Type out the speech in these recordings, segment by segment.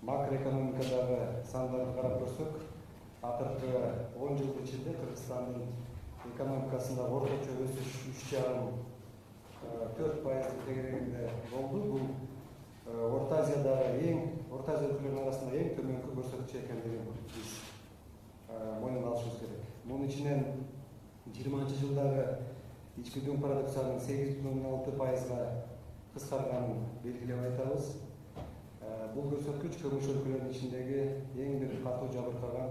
макроэкономикадагы сандарды карап көрсөк, акыркы 10 жыл ичинде Кыргызстандын экономикасында орточо өсүш 3,4% деңгээлинде болду. Бул Орто Азиядагы Орто Азия өлкөлөрүнүн арасында эң төмөнкү көрсөткүч экендигин биз мойнуна алышыбыз керек. Мунун ичинен 20-жылдагы ички дүң продукциянын 8,6%га кыскарганын белгилеп айтабыз. Бул көрсөткүч көмүш өлкөлөрүнүн ичиндеги эң бир катуу жабыркаган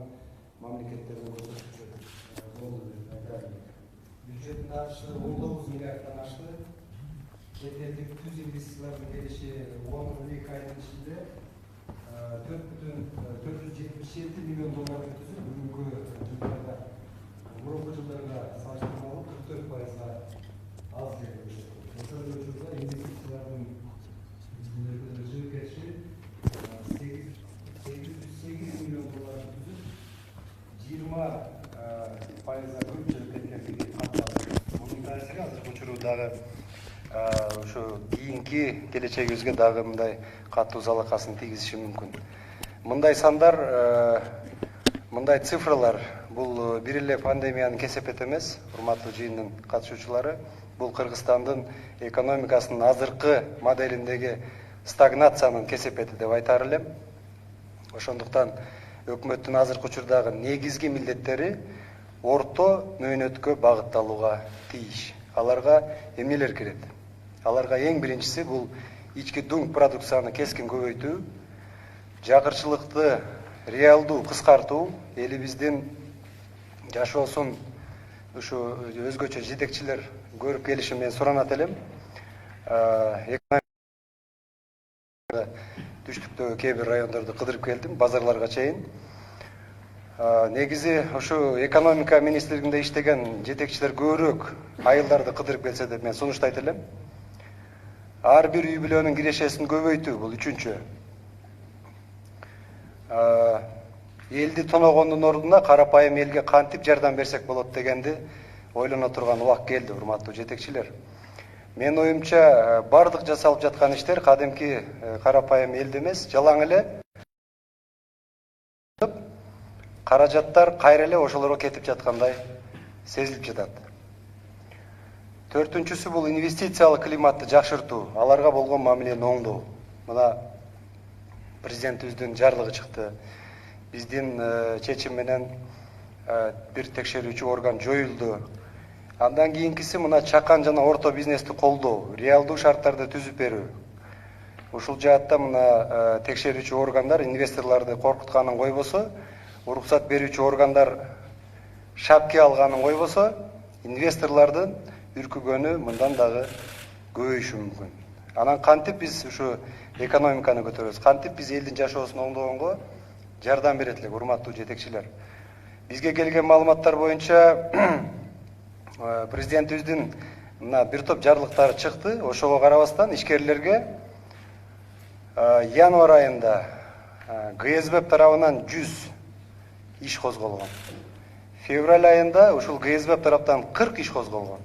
мамлекеттердин көрсөткүчү болду деп айтайын. Бюджеттин артышы 19 миллиарддан ашты. Чет элдик түз инвестициялардын келиши 12 айдын ичинде 477 миллион долларды түзүп, бүгүнкү жылдарда мурунку жылдарга салыштырмалуу 44%га аз деп ошол учурда инвестициялардын жыл кетиши 808 миллион долларды түзүп, 20%га көп жыл кеткендиги катталды. Мунун таасири азыркы учурдагы ошо кийинки келечегибизге дагы мындай катуу залакасын тийгизиши мүмкүн. Мындай сандар, мындай цифрлар бул бир эле пандемиянын кесепети эмес, урматтуу жыйындын катышуучулары. Бул Кыргызстандын экономикасынын азыркы моделиндеги стагнациянын кесепети деп айтар элем. Ошондуктан өкмөттүн азыркы учурдагы негизги милдеттери орто мөөнөткө багытталууга тийиш. Аларга эмнелер кирет? Аларга эң биринчиси бул ички дүң продукцияны кескин көбөйтүү, жакырчылыкты реалдуу кыскартуу, элибиздин жашоосун ушу өзгөчө жетекчилер көрүп келишин мен суранат элем. Түштүктөгү кээ бир райондорду кыдырып келдим, базарларга чейин. Негизи ошо экономика министрлигинде иштеген жетекчилер көбүрөөк айылдарды кыдырып келсе деп мен сунуштайт элем. Ар бир үй бүлөнүн кирешесин көбөйтүү бул үчүнчү. Элди тоногондун ордуна карапайым элге кантип жардам берсек болот дегенди ойлоно турган убак келди, урматтуу жетекчилер. Мен оюмча бардык жасалып жаткан иштер кадимки карапайым элди эмес, жалаң эле каражаттар кайра эле ошолорго кетип жаткандай сезилип жатат. Төртүнчүсү бул инвестициялык климатты жакшыртуу, аларга болгон мамилени оңдоо. Мына президентибиздин жарлыгы чыкты. Биздин чечим менен бир текшерүүчү орган жоюлду. Андан кийинкиси мына чакан жана орто бизнести колдоо, реалдуу шарттарды түзүп берүү. Ушул жаатта мына текшерүүчү органдар инвесторлорду коркутканын койбосо, уруксат берүүчү органдар шапке алганын койбосо, инвесторлордун үркүгөнү мындан дагы көбөйүшү мүмкүн. Анан кантип биз ушу экономиканы көтөрөбүз, кантип биз элдин жашоосун оңдогонго жардам берет элек, урматтуу жетекчилер. Бизге келген маалыматтар боюнча президентибиздин мына бир топ жарлыктары чыкты. Ошого карабастан ишкерлерге январь айында ГСБ тарабынан 100 иш козголгон. Февраль айында ушул ГСБ тараптан 40 иш козголгон.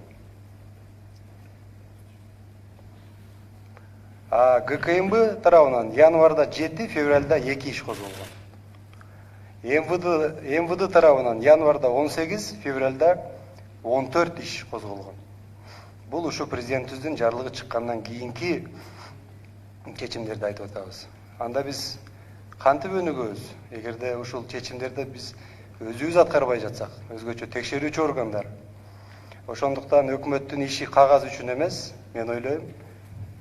ГКМБ тарабынан январда 7, февральда 2 иш козголгон. МВД тарабынан январда 18, февральда 14 иш козголгон. Бул ушу президентибиздин жарлыгы чыккандан кийинки чечимдерди айтып атабыз. Анда биз кантип өнүгөбүз? Эгерде ушул чечимдерди биз өзүбүз аткарбай жатсак, өзгөчө текшерүүчү органдар. Ошондуктан өкмөттүн иши кагаз үчүн эмес, мен ойлойм,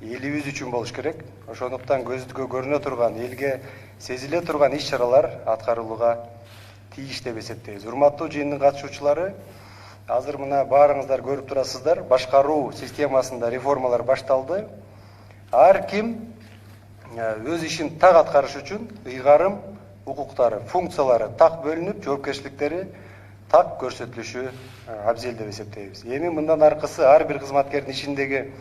элибиз үчүн болуш керек. Ошондуктан көзгө көрүнө турган, элге сезиле турган иш-чаралар аткарылууга тийиш деп эсептейбиз. Урматтуу жыйындын катышуучулары, азыр мына баарыңыздар көрүп турасыздар, башкаруу системасында реформалар башталды. Ар ким өз ишин так аткарыш үчүн ыйгарым укуктары, функциялары так бөлүнүп, жоопкерчиликтери так көрсөтүлүшү абзел деп эсептейбиз. Эми мындан аркысы ар бир кызматкердин ишиндеги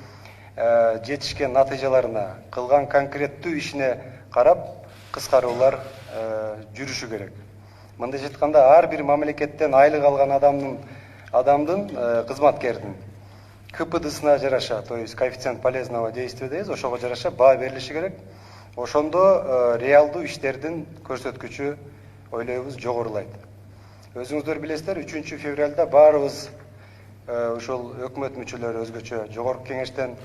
жетишкен натыйжаларына, кылган конкреттүү ишине карап кыскаруулар жүрүшү керек. Мындайча айтканда ар бир мамлекеттен айлык алган адамдын кызматкердин КПДсына жараша, то есть коэффициент полезного действия дейбиз, ошого жараша баа берилиши керек. ошондо реалдуу иштердин көрсөткүчү ойлойбуз жогорулайт. Өзүңүздөр билесиздер, 3 февралда баарыбыз ушул өкмөт мүчөлөрү өзгөчө жогорку кеңештен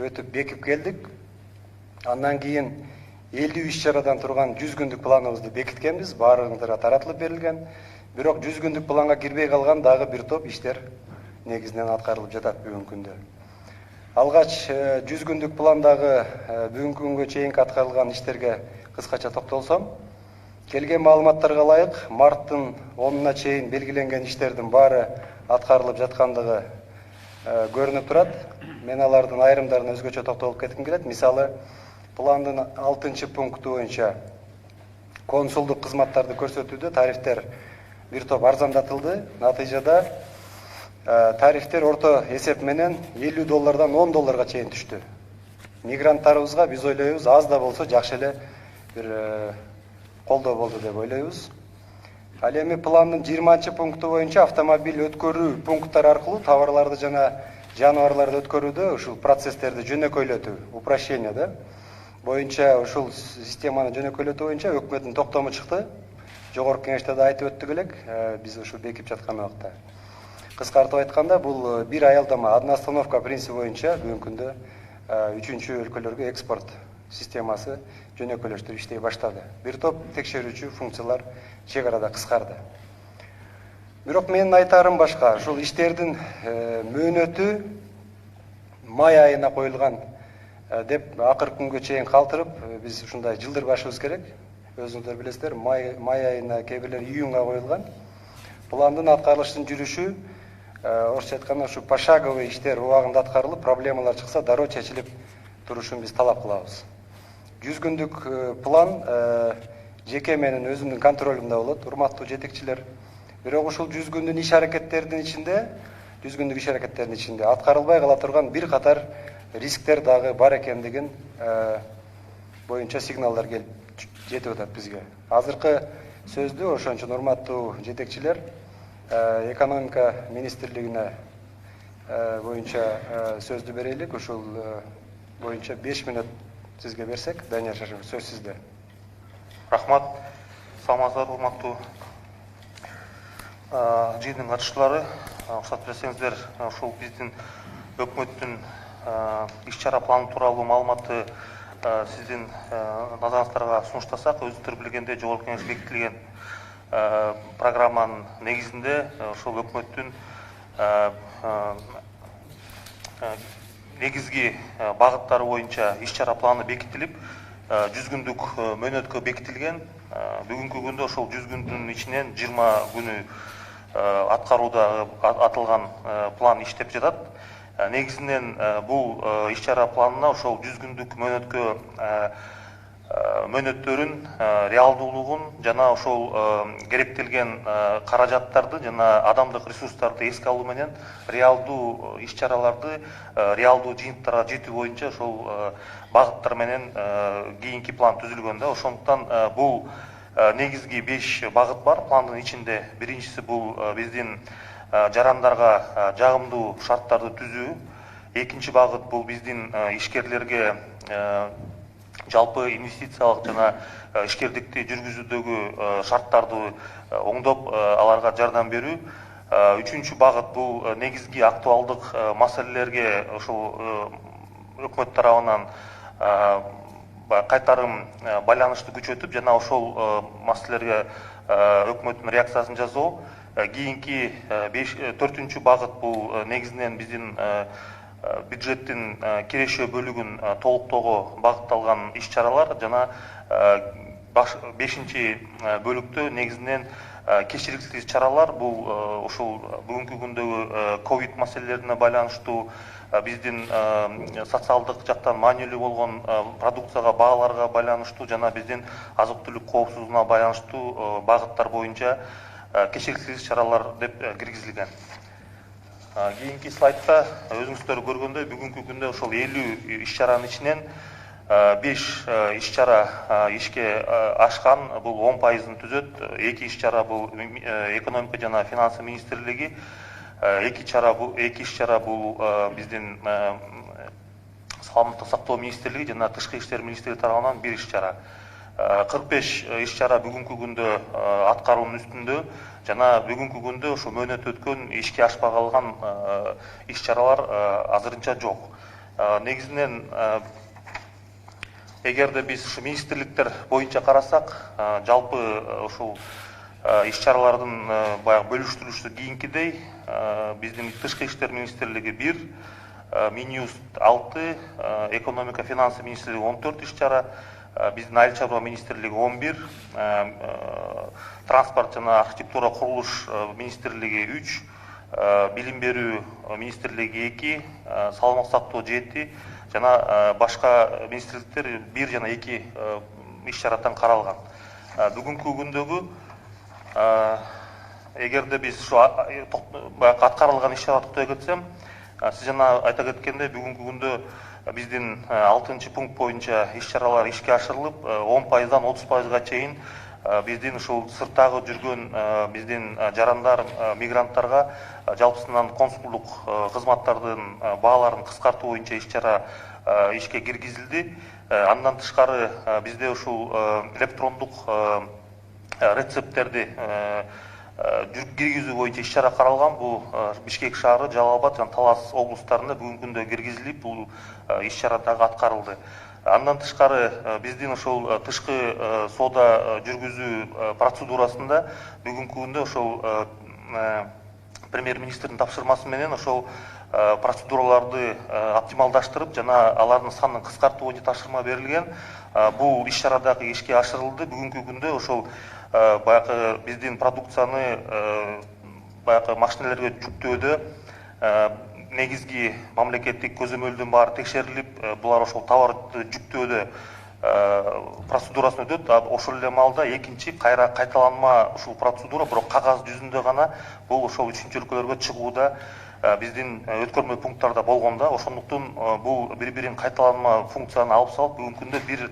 өтүп бекип келдик. Андан кийин 50 иш-чарадан турган 100 күндүк планыбызды бекиткенбиз, баарыңыздарга таратылып берилген. Бирок 100 күндүк планга кирбей калган дагы бир топ иштер негизинен аткарылып жатат бүгүнкү күндө. Алгач 100 күндүк пландагы бүгүнкү күнгө чейинки аткарылган иштерге кыскача токтолсом, келген маалыматтарга ылайык марттын 10-на чейин белгиленген иштердин баары аткарылып жаткандыгы көрүнүп турат. Мен алардын айрымдарына өзгөчө токтолуп кетким келет. Мисалы, пландын 6-пункту боюнча консулдук кызматтарды көрсөтүүдө тарифтер бир топ арзандатылды. Натыйжада тарифтер орто эсеп менен $50 $10 чейин түштү. Мигранттарыбызга биз ойлойбуз, аз да болсо жакшы эле бир колдоо болду деп ойлойбуз. Ал эми пландын 20-пункту боюнча автомобиль өткөрүү пункттары аркылуу товарларды жана жаныбарларды өткөрүүдө ушул процесстерди жөнөкөйлөтүү, упрощение боюнча ушул системаны жөнөкөйлөтүү боюнча өкмөттүн токтому чыкты. Жогорку кеңеште да айтып өттүк элек, биз ушул бекип жаткан убакта. Кыскартып айтканда, бул бир аялдама, одна остановка принципи боюнча бүгүнкү күндө 3 өлкөлөргө экспорт системасы жөнөкөйлөштүрүп иштей баштады. Бир топ текшерүүчү функциялар чек арада кыскарды. Бирок менин айтарым башка. Ушул иштердин мөөнөтү май айына коюлган деп акыркы күнгө чейин калтырып, биз ушундай жылдырбашыбыз керек. Өзүңүздөр билесиздер, май айына, кээ бирлер июнга коюлган. Пландын аткарылыштын жүрүшү орусча айтканда ушу пошаговый иштер убагында аткарылып, проблемалар чыкса дароо чечилип турушун биз талап кылабыз. 100 күндүк план жеке менин өзүмдүн контролумда болот, урматтуу жетекчилер. Бирок ушул 100 күндүн иш-аракеттеринин ичинде, 100 күндүк иш-аракеттердин ичинде аткарылбай кала турган бир катар рисктер дагы бар экендигин боюнча сигналдар келип жетип атат бизге. Азыркы сөздү ошон үчүн урматтуу жетекчилер экономика министрлигине боюнча сөздү берелик. Ушул боюнча 5 минут сизге берсек, Данияр Шашимов, сөз сизде. Рахмат. Саламатсыздар, урматтуу жыйындын катышчылары. Уруксат берсеңиздер, ушул биздин өкмөттүн иш-чара планы тууралуу маалыматты сиздин назарыңыздарга сунуштасак, өзүңүздөр билгендей жогорку кеңеш бекитилген программанын негизинде ошол өкмөттүн негизги багыттары боюнча иш-чара планы бекитилип, 100 күндүк мөөнөткө бекитилген. Бүгүнкү күндө ошол 100 күндүн ичинен 20 күнү аткарууда атылган план иштеп жатат. Негизинен бул иш-чара планына ошол 100 күндүк мөөнөттөрүн реалдуулугун жана ошол керектелген каражаттарды жана адамдык ресурстарды эске алуу менен реалдуу иш-чараларды реалдуу жыйынтыктарга жетүү боюнча ошол багыттар менен кийинки план түзүлгөн да. Ошондуктан бул негизги 5 багыт бар пландын ичинде. Биринчиси бул биздин жарандарга жагымдуу шарттарды түзүү. Экинчи багыт бул биздин ишкерлерге жалпы инвестициялык жана ишкердикти жүргүзүүдөгү шарттарды оңдоп аларга жардам берүү. Үчүнчү багыт бул негизги актуалдык маселелерге ошол өкмөт тарабынан кайтарым байланышты күчөтүп жана ошол маселелерге өкмөттүн реакциясын жасоо. Кийинки 4-күнчү багыт бул негизинен биздин бюджеттин кирешөө бөлүгүн толуктоого багытталган иш-чаралар жана 5-чи бөлүктө негизинен кечириликтүү чаралар. Бул ушул бүгүнкү күндөгү ковид маселелерине байланыштуу биздин социалдык жактан маанилүү болгон продукцияга бааларга байланыштуу жана биздин азык-түлүк коопсуздугуна байланыштуу багыттар боюнча кечириликтүү чаралар деп киргизилген. Кийинки слайдта өзүңүздөр көргөндөй бүгүнкү күндө ошол 50 иш-чаранын ичинен 5 иш-чара ишке ашкан. Бул 10%-ын түзөт. 2 иш-чара бул экономика жана финансы министрлиги, 2 иш-чара бул биздин саламаттык сактоо министрлиги жана тышкы иштер министрлиги тарабынан бир иш-чара. 45 иш-чара бүгүнкү күндө аткаруунун үстүндө жана бүгүнкү күндө ошо мөөнөт өткөн ишке ашпай калган иш-чаралар азырынча жок. Негизинен эгерде биз ушу министрликтер боюнча карасак, жалпы ушул иш-чаралардын баягы бөлүштүрүлүшү кийинкидей: биздин тышкы иштер министрлиги 1, Минюст 6, экономика финансы министрлиги 14 иш-чара, биздин айыл чарба министрлиги 11, транспорт жана архитектура курулуш министрлиги 3, билим берүү министрлиги 2, саламаттык сактоо 7 жана башка министрликтер 1 жана 2 иш-чарадан каралган. Бүгүнкү күндөгү эгерде биз ушу аткарылган иш-чарага токтой кетсем, сиз жана айта кеткендей, бүгүнкү күндө биздин 6-пункт боюнча иш-чаралар ишке ашырылып, 10%дан 30%га чейин биздин ушул сырттагы жүргөн биздин жарандар, мигранттарга жалпысынан консулдук кызматтардын бааларын кыскартуу боюнча иш-чара ишке киргизилди. Андан тышкары бизде ушул электрондук рецепттерди киргизүү боюнча иш-чара каралган. Бул Бишкек шаары, Жалал Абад жана Талас облустарында бүгүнкү күндө киргизилип, бул иш-чара дагы аткарылды. Андан тышкары биздин ошол тышкы соода жүргүзүү процедурасында бүгүнкү күндө ошол премьер-министрдин тапшырмасы менен ошол процедураларды оптималдаштырып жана алардын санын кыскартуу боюнча тапшырма берилген. Бул иш-чара дагы ишке ашырылды. Бүгүнкү күндө ошол баягы биздин продукцияны баягы машинелерге жүктөөдө негизги мамлекеттик көзөмөлдөн баары текшерилип, булар ошол товарды жүктөөдө процедурасын өтөт. Ошол эле маалда экинчи кайталанма ушул процедура, бирок кагаз жүзүндө гана бул ошол үчүнчү өлкөлөргө чыгууда биздин өткөрмө пункттарда болгон да. Ошондуктан бул бири-бирин кайталанма функцияны алып салып, бүгүнкү күндө бир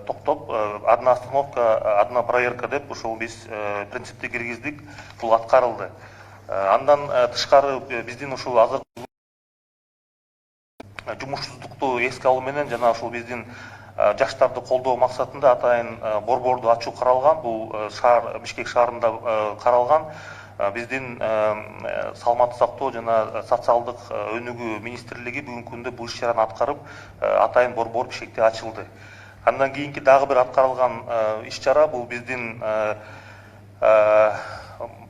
токтоп, одна остановка, одна проверка деп ошол биз принципти киргиздик. Бул аткарылды. Андан тышкары биздин ушул азыр жумушсуздукту эске алуу менен жана ушул биздин жаштарды колдоо максатында атайын борборду ачуу каралган. Бул шаар, Бишкек шаарында каралган. Биздин саламаттык сактоо жана социалдык өнүгүү министрлиги бүгүнкү күндө бул иш-чараны аткарып, атайын борбор Бишкекте ачылды. Андан кийинки дагы бир аткарылган иш-чара бул биздин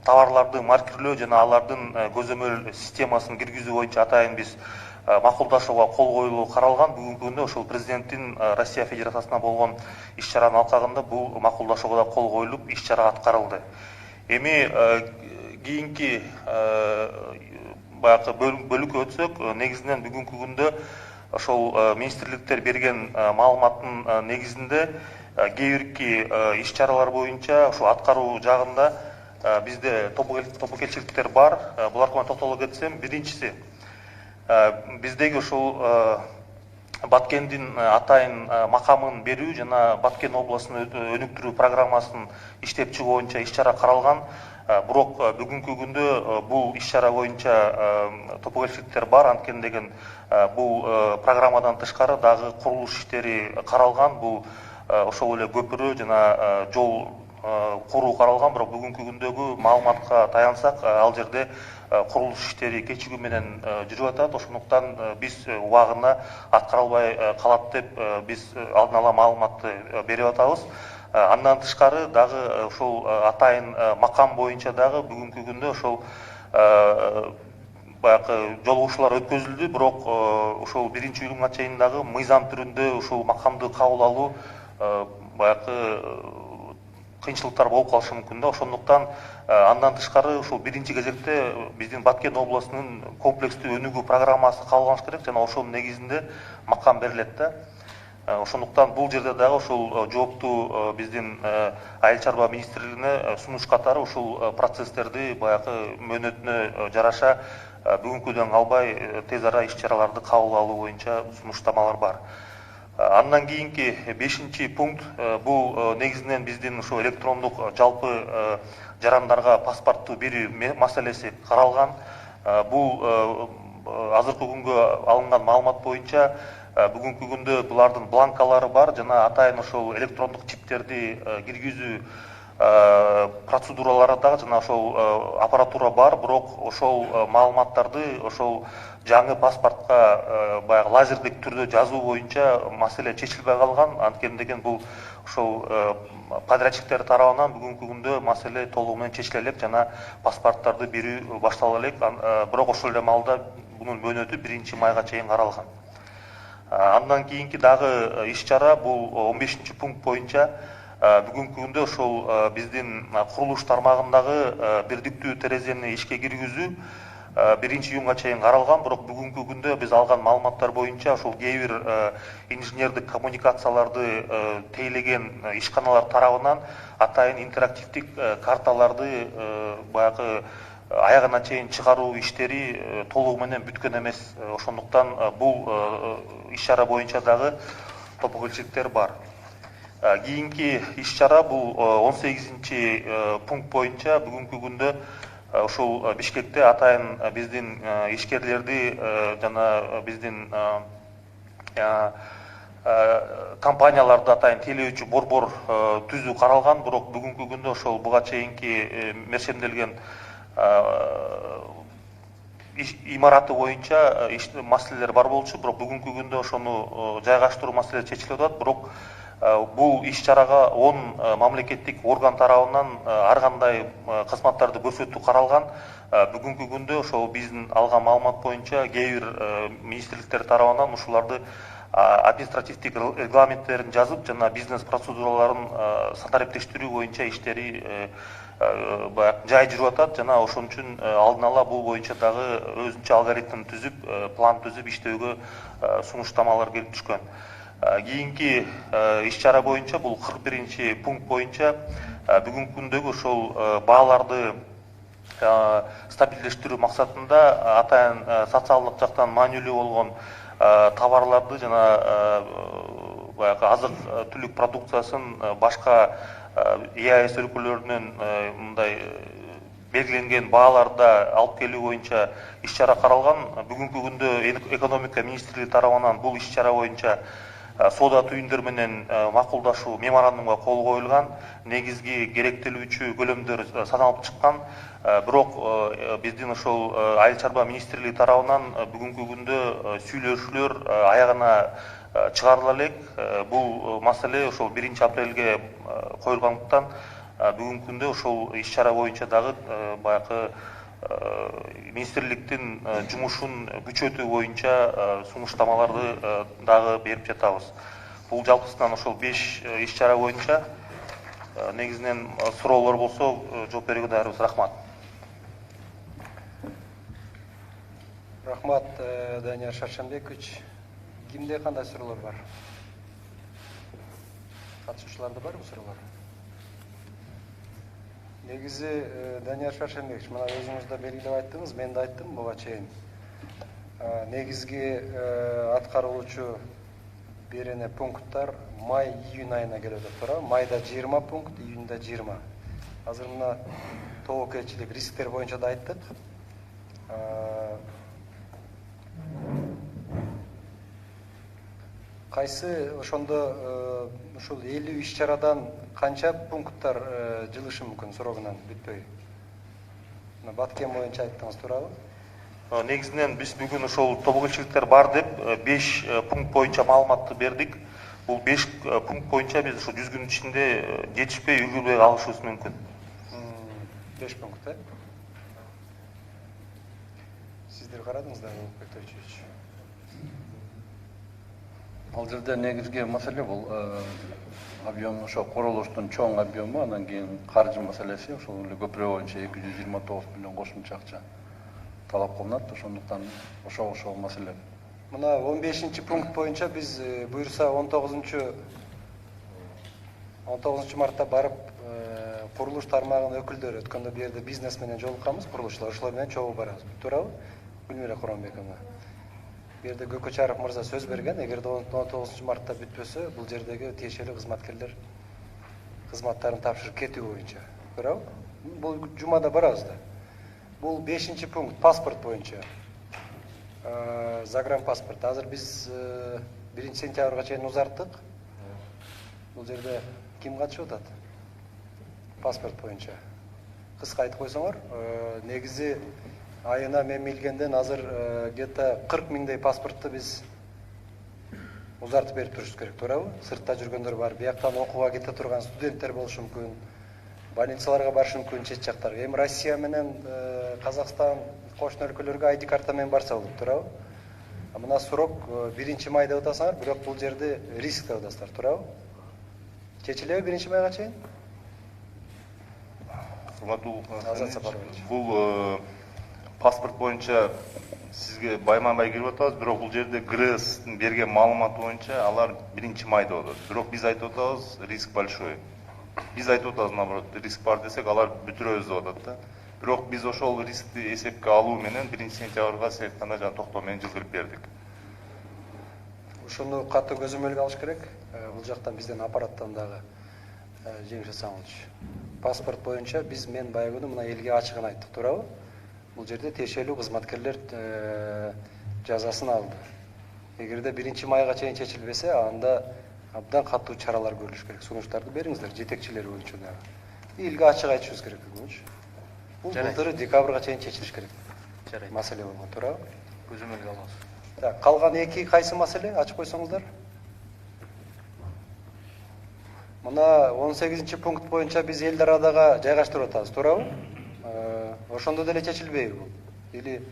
товарларды маркирлөө жана алардын көзөмөл системасын киргизүү боюнча атайын биз макулдашууга кол коюлуу каралган. Бүгүнкү күндө ошол президенттин Россия Федерациясына болгон иш-чаранын алкагында бул макулдашууга да кол коюлуп, иш-чара аткарылды. Эми кийинки баягы бөлүккө өтсөк, негизинен бүгүнкү күндө ошол министрликтер берген маалыматтын негизинде кээ бирки иш-чаралар боюнча ошол аткаруу жагында бизде тобокелчиликтер бар. Буларга токтоло кетсем, биринчиси биздеги ошол Баткендин атайын макамын берүү жана Баткен областын өнүктүрүү программасын иштеп чыгуу боюнча иш-чара каралган. Бирок бүгүнкү күндө бул иш-чара боюнча тобокелчиликтер бар. Анткени деген бул программадан тышкары дагы курулуш иштери каралган. Бул ошол эле көпүрө жана жол куруу каралган. Бирок бүгүнкү күндөгү маалыматка таянсак, ал жерде курулуш иштери кечигүү менен жүрүп атат. Ошондуктан биз убагында аткарылбай калат деп биз алдын ала маалыматты берип атабыз. Андан тышкары дагы ошол атайын макам боюнча дагы бүгүнкү күндө ошол баягы жолугушуулар өткөзүлдү. Бирок ошол 1-июнга чейин дагы мыйзам түрүндө ушул макамды кабыл алуу баягы кыйынчылыктар болуп калышы мүмкүн да. Ошондуктан андан тышкары ушул биринчи кезекте биздин Баткен областынын комплекстүү өнүгүү программасы кабыл алыныш керек жана ошонун негизинде макам берилет да. Ошондуктан бул жерде дагы ушул жооптуу биздин айыл чарба министрлигине сунуш катары ушул процесстерди баягы мөөнөтүнө жараша бүгүнкүдөн калбай тез ара иш-чараларды кабыл алуу боюнча сунуштамалар бар. Андан кийинки 5-пункт бул негизинен биздин ушул электрондук жалпы жарандарга паспортту берүү маселеси каралган. Бул азыркы күнгө алынган маалымат боюнча бүгүнкү күндө булардын бланкалары бар жана атайын ошол электрондук чиптерди киргизүү процедуралары да жана ошол аппаратура бар, бирок ошол маалыматтарды ошол жаңы паспортко баягы лазердик түрдө жазуу боюнча маселе чечилбей калган. Анткени деген бул ошол подрядчиктер тарабынан бүгүнкү күндө маселе толугу менен чечиле элек жана паспорттарды берүү баштала элек. Бирок ошол эле маалда бунун мөөнөтү 1-майга чейин каралган. Андан кийинки дагы иш-чара бул 15-пункт боюнча бүгүнкү күндө ошол биздин курулуш тармагындагы бирдиктүү терезени ишке киргизүү 1-июнга чейин каралган. Бирок бүгүнкү күндө биз алган маалыматтар боюнча ошол кээ бир инженердик коммуникацияларды тейлеген ишканалар тарабынан атайын интерактивдик карталарды баягы аягына чейин чыгаруу иштери толугу менен бүткөн эмес. Ошондуктан бул иш-чара боюнча дагы тобокелчиликтер бар. Кийинки иш-чара бул 18-пункт боюнча бүгүнкү күндө ушул Бишкекте атайын биздин ишкерлерди жана биздин компанияларды атайын тейлөөчү борбор түзүү каралган. Бирок бүгүнкү күндө ошол буга чейинки мерчемделген имараты боюнча маселелер бар болчу. Бирок бүгүнкү күндө ошону жайгаштыруу маселеси чечилип атат. Бирок бул иш-чарага 10 мамлекеттик орган тарабынан ар кандай кызматтарды көрсөтүү каралган. Бүгүнкү күндө ошол биздин алган маалымат боюнча кээ бир министрликтер тарабынан ушуларды административдик регламенттерин жазып жана бизнес процедураларын стандарттештирүү боюнча иштери жай жүрүп атат жана ошон үчүн алдын ала бул боюнча дагы өзүнчө алгоритм түзүп, план түзүп иштөөгө сунуштамалар келип түшкөн. Кийинки иш-чара боюнча бул 41-пункт боюнча бүгүнкү күндөгү ошол бааларды стабилдештирүү максатында атайын социалдык жактан маанилүү болгон товарларды жана баягы азык түлүк продукциясын башка ЕАЭС өлкөлөрүнөн мындай белгиленген бааларда алып келүү боюнча иш-чара каралган. Бүгүнкү күндө экономика министрлиги тарабынан бул иш-чара боюнча соода түйүндөр менен макулдашуу меморандумга кол коюлган. Негизги керектелүүчү көлөмдөр саналып чыккан. Бирок биздин ошол айыл чарба министрлиги тарабынан бүгүнкү күндө сүйлөшүүлөр аягына чыгарыла элек. Бул маселе ошол 1-апрелге коюлгандыктан бүгүнкү күндө ошол иш-чара боюнча дагы баягы министрликтин жумушун күчөтүү боюнча сунуштамаларды дагы берип жатабыз. Бул жалпысынан ошол 5 иш-чара боюнча. Негизинен суроолор болсо жооп берүүгө даярбыз. Рахмат. Рахмат, Данияр Шаршенбекович. Кимде кандай суроолор бар? Катышуучуларда барбы суроолор? Негизи Данияр Шаршенбекович, мына өзүңүз да белгилеп айттыңыз, мен да айттым буга чейин. Негизги аткаруучу берене пункттар май-июнь айына келип атат, туурабы? Майда 20 пункт, июньда 20. Азыр мына тобокелчилик рисктер боюнча да айттык. Кайсы ошондо ушул 50 иш-чарадан канча пункттар жылышы мүмкүн суроогунан бүтпөй? Мына Баткен боюнча айттыңыз, туурабы? Негизинен биз бүгүн ошол тобокелчиликтер бар деп 5 пункт боюнча маалыматты бердик. Бул 5 пункт боюнча биз ошо 100 күн ичинде жетишпей, үлгүрбөй калышыбыз мүмкүн. 5 пункт, Сиздер карадыңыздар, Бектай Чүйч? Ал жерде негизги маселе бул объем, ошо курулуштун чоң объему, андан кийин каржы маселеси, ошол эле көпүрө боюнча 229 миллион кошумча акча талап кылынат. Ошондуктан ошол маселе. Мына 15-пункт боюнча биз буюрса 19 мартта барып курулуш тармагынын өкүлдөрү өткөндө бу жерде бизнес менен жолукканбыз, курулушчулар ошолор менен чогуу барабыз. Туурабы? Гүлмира Куранбековна. Бу жерде Көкөчаров мырза сөз берген, эгерде 19 мартта бүтпөсө, бул жердеги тиешелүү кызматкерлер кызматтарын тапшырып кетүү боюнча. Туурабы? Бул жумада барабыз да. Бул 5-пункт паспорт боюнча. Загранпаспорт. Азыр биз 1 сентябрга чейин узарттык. Бул жерде ким катышып атат? Паспорт боюнча. Кыска айтып койсоңор, негизи айына мен билгенден азыр где-то 40 миңдей паспортты биз узартып берип турушубуз керек, туурабы? Сыртта жүргөндөр бар, бияктан окууга кете турган студенттер болушу мүмкүн, больницаларга барышы мүмкүн, чет жактарга. Эми Россия менен Казакстан, кошуна өлкөлөргө ID карта менен барса болот, туурабы? Мына срок 1 май деп атасыңар, бирок бул жерде риск деп атасыздар, туурабы? Чечилеби 1 майга чейин? Азат Сапарович. Бул паспорт боюнча сизге байма-бай кирип атабыз, бирок бул жерде ГРЭСтин берген маалыматы боюнча алар 1 майда болот. Бирок биз айтып атабыз, риск большой. Биз айтып атабыз, наоборот, риск бар десек, алар бүтүрөбүз деп атат да. Бирок биз ошол рискти эсепке алуу менен 1 сентябрга сыяктана жана токтоо менен жылдырып бердик. Ушуну катуу көзөмөлгө алыш керек. Бул жактан бизден аппараттан дагы жеңиш жасаңызчы. Паспорт боюнча биз мен баягы күнү мына элге ачыгын айттык, туурабы? Бул жерде тиешелүү кызматкерлер жазасын алды. Эгерде 1 майга чейин чечилбесе, анда абдан катуу чаралар көрүлүш керек. Сунуштарды бериңиздер, жетекчилер боюнча дагы. Элге ачык айтышыбыз керек бүгүнчү. Бул былтыры декабрга чейин чечилиш керек. Жарайт. Маселе болгон, туурабы? Көзөмөлгө алабыз. Так, калган эки кайсы маселе? Ачып койсоңуздар. Мына 18 пункт боюнча биз Элдарадага жайгаштырып атабыз, туурабы? Ошондо деле чечилбейби бул? Или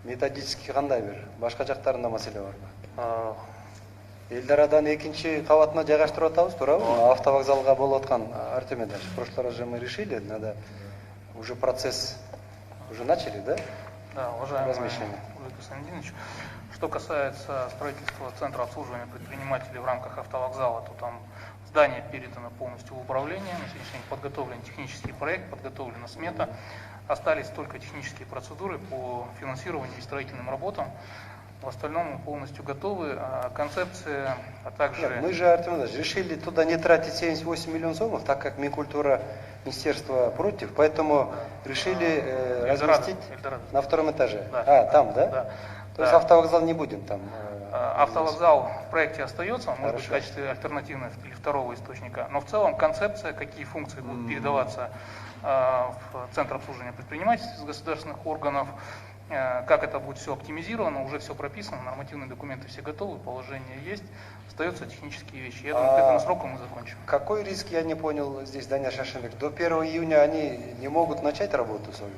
методически кандай бир башка жактарында маселе барбы? Элдарадан экинчи кабатына жайгаштырып атабыз, туурабы? Автовокзалга болуп аткан, Артемий Ильич, в прошлый раз же мы решили, надо уже процесс уже начали, да? Да, уважаемый Размещение. Владимир Константинович, что касается строительства центра обслуживания предпринимателей в рамках автовокзала, то там здание передано полностью в управление, на сегодняшний день подготовлен технический проект, подготовлена смета, остались только технические процедуры по финансированию и строительным работам. В остальном мы полностью готовы. Концепция, а также... Нет, мы же, Артемий Ильич, решили туда не тратить 78 миллионов сомов, так как Минкультура, Министерство против, поэтому решили разместить Эльдорадо. на втором этаже. Да. Там, да? Да. То есть автовокзал не будем там. Автовокзал в проекте остается, он может быть в Хорошо. качестве альтернативного или второго источника. Но в целом концепция, какие функции будут передаваться в Центр обслуживания предпринимательств из государственных органов, как это будет все оптимизировано, уже все прописано, нормативные документы все готовы, положение есть, остаются технические вещи. Я думаю, к этому сроку мы закончим. Какой риск, я не понял здесь, Даня Шашевик, до 1 июня они не могут начать работу свою?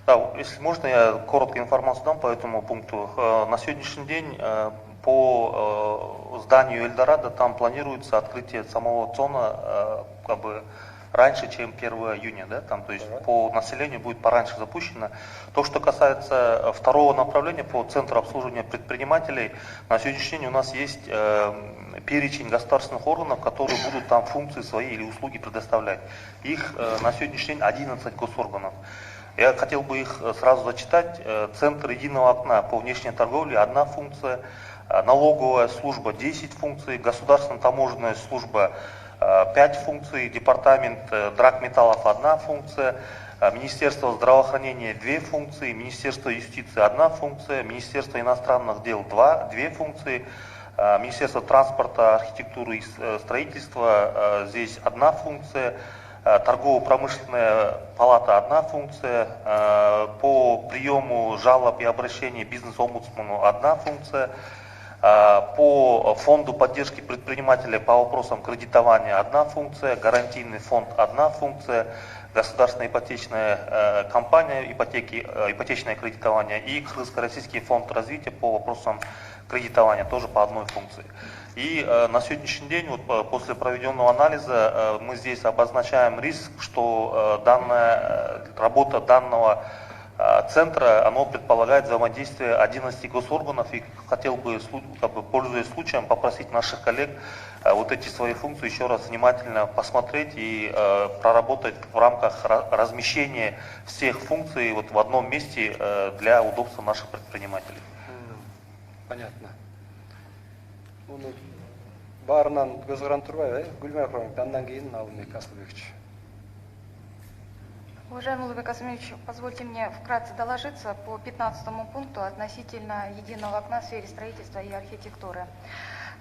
Да, если можно, я коротко информацию дам по этому пункту. На сегодняшний день по зданию Эльдорадо там планируется открытие самого ЦОНа как бы раньше, чем 1 июня, да, там, то есть по населению будет пораньше запущено. То, что касается второго направления по центру обслуживания предпринимателей, на сегодняшний день у нас есть перечень государственных органов, которые будут там функции свои или услуги предоставлять. Их на сегодняшний день 11 госорганов. Я хотел бы их сразу зачитать. Центр единого окна по внешней торговле – 1 функция, налоговая служба – 10 функций, государственная таможенная служба – 5 функций, департамент драгметаллов – 1 функция, Министерство здравоохранения – 2 функции, Министерство юстиции – 1 функция, Министерство иностранных дел – 2 функции, Министерство транспорта, архитектуры и строительства – здесь 1 функция, Торгово-промышленная палата – 1 функция, по приему жалоб и обращений бизнес-омбудсмену – 1 функция, по фонду поддержки предпринимателей по вопросам кредитования – 1 функция, гарантийный фонд – 1 функция, государственная ипотечная компания, ипотечное кредитование и Кыргызско-Российский фонд развития по вопросам кредитования тоже по 1 функции. И на сегодняшний день, вот, после проведенного анализа, мы здесь обозначаем риск, что работа данного центра, оно предполагает взаимодействие 11 госорганов, и хотел бы, пользуясь случаем, попросить наших коллег вот эти свои функции еще раз внимательно посмотреть и проработать в рамках размещения всех функций вот в одном месте для удобства наших предпринимателей. Понятно. Bunu баарынан көз каранып турбайбы, Гүлмайра апайым, андан кийин Алымбек Асылбекович. Уважаемый Улыбек Асмирович, позвольте мне вкратце доложиться по 15 пункту относительно единого окна в сфере строительства и архитектуры.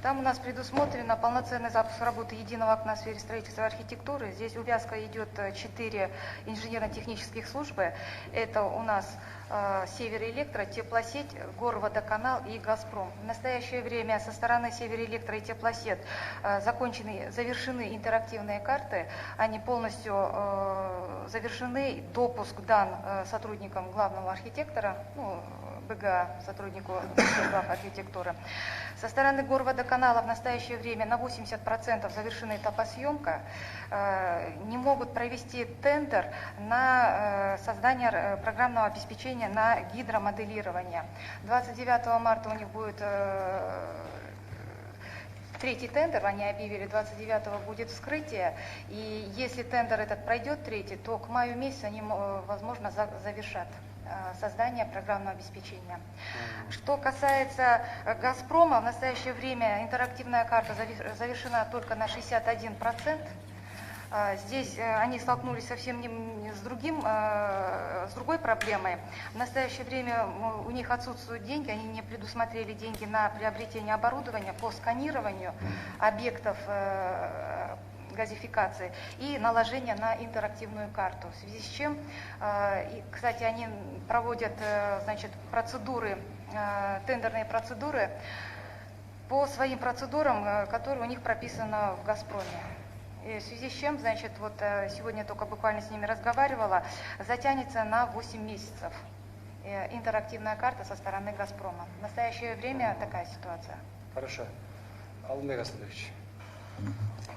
Там у нас предусмотрено полноценный запуск работы единого окна в сфере строительства и архитектуры. Здесь увязка идет 4 инженерно-технических службы. Это у нас Северэлектро, Теплосеть, Горводоканал и Газпром. В настоящее время со стороны Северэлектро и Теплосеть завершены интерактивные карты. Они полностью завершены. Допуск дан сотрудникам главного архитектора, БГА, сотруднику глав архитектуры. Со стороны Горводоканала в настоящее время на 80% завершена этапосъемка. Не могут провести тендер на создание программного обеспечения на гидромоделирование. 29 марта у них будет третий тендер, они объявили, 29-го будет вскрытие. И если тендер этот пройдет третий, то к маю месяцу они, возможно, завершат создание программного обеспечения. Что касается «Газпрома», в настоящее время интерактивная карта завершена только на 61%. Здесь они столкнулись совсем с другой проблемой. В настоящее время у них отсутствуют деньги, они не предусмотрели деньги на приобретение оборудования по сканированию объектов газификации и наложение на интерактивную карту. В связи с чем, кстати, они проводят, процедуры, тендерные процедуры по своим процедурам, которые у них прописаны в «Газпроме». И в связи с чем, сегодня только буквально с ними разговаривала, затянется на 8 месяцев интерактивная карта со стороны «Газпрома». В настоящее время такая ситуация. Хорошо. Алмир Асадович.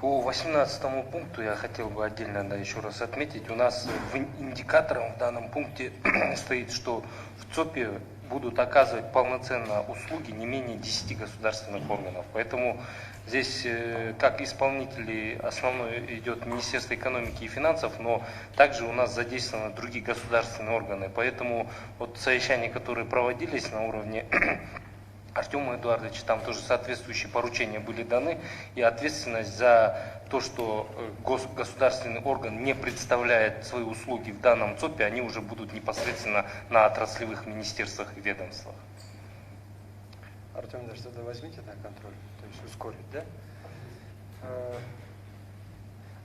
По 18 пункту я хотел бы отдельно еще раз отметить. У нас индикатором в данном пункте стоит, что в ЦОПе будут оказывать полноценно услуги не менее 10 государственных органов. Поэтому здесь как исполнители основной идет Министерство экономики и финансов, но также у нас задействованы другие государственные органы. Поэтому вот совещания, которые проводились на уровне Артема Эдуардовича, там тоже соответствующие поручения были даны, и ответственность за то, что государственный орган не представляет свои услуги в данном ЦОПе, они уже будут непосредственно на отраслевых министерствах и ведомствах. Артем Эдуардович, тогда возьмите на контроль, то есть ускорить, да?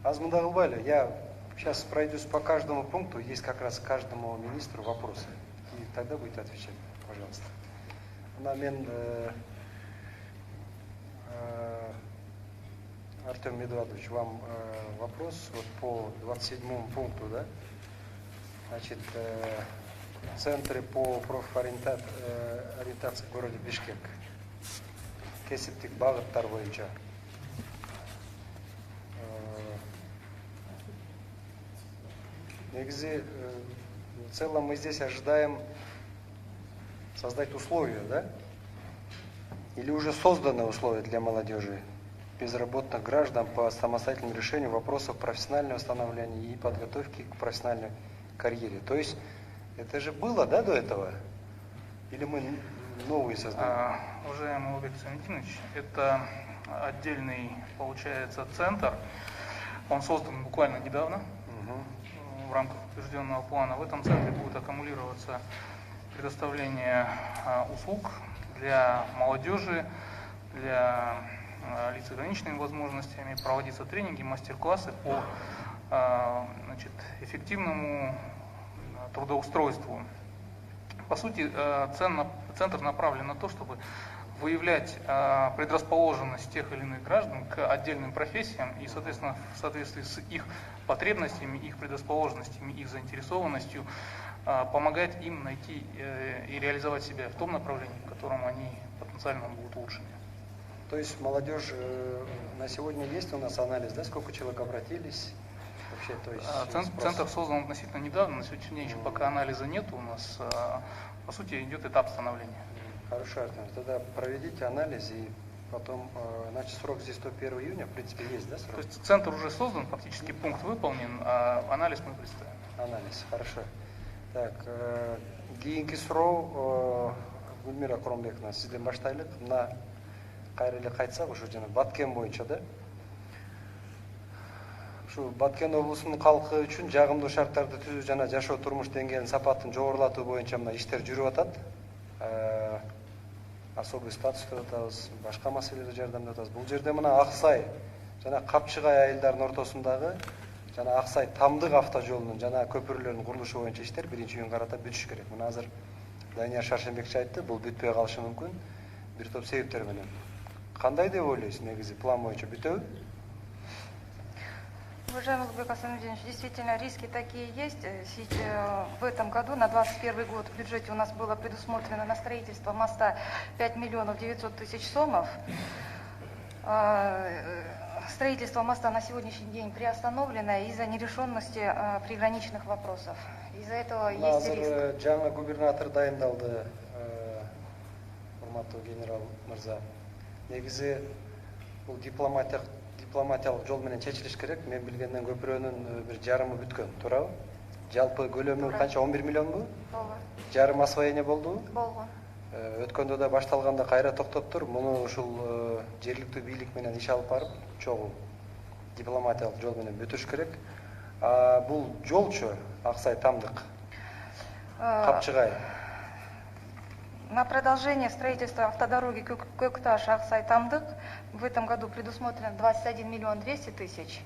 Азмун Дагылбайли, я сейчас пройдусь по каждому пункту, есть как раз каждому министру вопросы, и тогда будете отвечать, пожалуйста. Артем Эдуардович, вам вопрос вот по 27 пункту, да? Значит, центры по профориентации в городе Бишкек. Кесиптик бағыттар бойынша. Негізі, в целом мы здесь ожидаем создать условия, да? Или уже созданы условия для молодежи, безработных граждан по самостоятельному решению вопросов профессионального становления и подготовки к профессиональной карьере. То есть это же было, да, до этого? Или мы новые создаем? Уважаемый Улыбек Самединович, это отдельный, получается, центр. Он создан буквально недавно в рамках утвержденного плана. В этом центре будет аккумулироваться предоставление услуг для молодежи, для лиц с ограниченными возможностями, проводиться тренинги, мастер-классы по эффективному трудоустройству. По сути, центр направлен на то, чтобы выявлять предрасположенность тех или иных граждан к отдельным профессиям и, соответственно, в соответствии с их потребностями, их предрасположенностями, их заинтересованностью, помогать им найти и реализовать себя в том направлении, в котором они потенциально будут лучшими. То есть молодежь на сегодня есть у нас анализ, да, сколько человек обратились? Вообще, то есть Центр создан относительно недавно, на сегодняшний день еще пока анализа нет у нас, по сути идет этап становления. Хорошо, Артем, тогда проведите анализ и потом, значит, срок здесь 101 июня, в принципе, есть, да, срок? То есть центр уже создан, фактически пункт выполнен, а анализ мы представим. Анализ, хорошо. Так, кейінгі сұрау Гүлмира Құрамбековна, сізден баштайлық. Мына қайрылы қайтсақ, уже жаңа Баткен бойынша, да? ушу Баткен облусунун калкы үчүн жагымдуу шарттарды түзүү жана жашоо турмуш деңгээлинин сапатын жогорулатуу боюнча мына иштер жүрүп атат. Особый статус деп атабыз, башка маселелерде жардамдап атабыз. Бул жерде мына Аксай жана Капчыгай айылдарынын ортосундагы жана Аксай Тамдык автожолунун жана көпүрлөрдүн курулушу боюнча иштер биринчи июнь карата бүтүш керек. Мына азыр Данияр Шаршенбекчи айтты, бул бүтпөй калышы мүмкүн. Бир топ себептер менен. Кандай деп ойлойсуз, негизи план боюнча бүтөбү? Уважаемый Лубек Асанудинович, действительно риски такие есть. В этом году, на 2021 год, в бюджете у нас было предусмотрено на строительство моста 5 миллионов 900 тысяч сомов. Строительство моста на сегодняшний день приостановлено из-за нерешенности приграничных вопросов. Из-за этого есть риск. Жаңа губернатор дайындалды, урматтуу генерал мырза. Негизи бул дипломатиялык жол менен чечилиш керек. Мен билгенден көпүрөнүн бир жарымы бүткөн, туурабы? Жалпы көлөмү канча, 11 миллионбу? Болгон. Жарым освоение болдубу? Болгон. Өткөндө да башталганда кайра токтоптур. Муну ушул жергиликтүү бийлик менен иш алып барып, чогуу дипломатиялык жол менен бүтүрүш керек. Бул жолчу Аксай Тамдык, Капчыгай. На продолжение строительства автодороги Көкташ-Аксай-Тамдык в этом году предусмотрено 21 миллион 200 тысяч.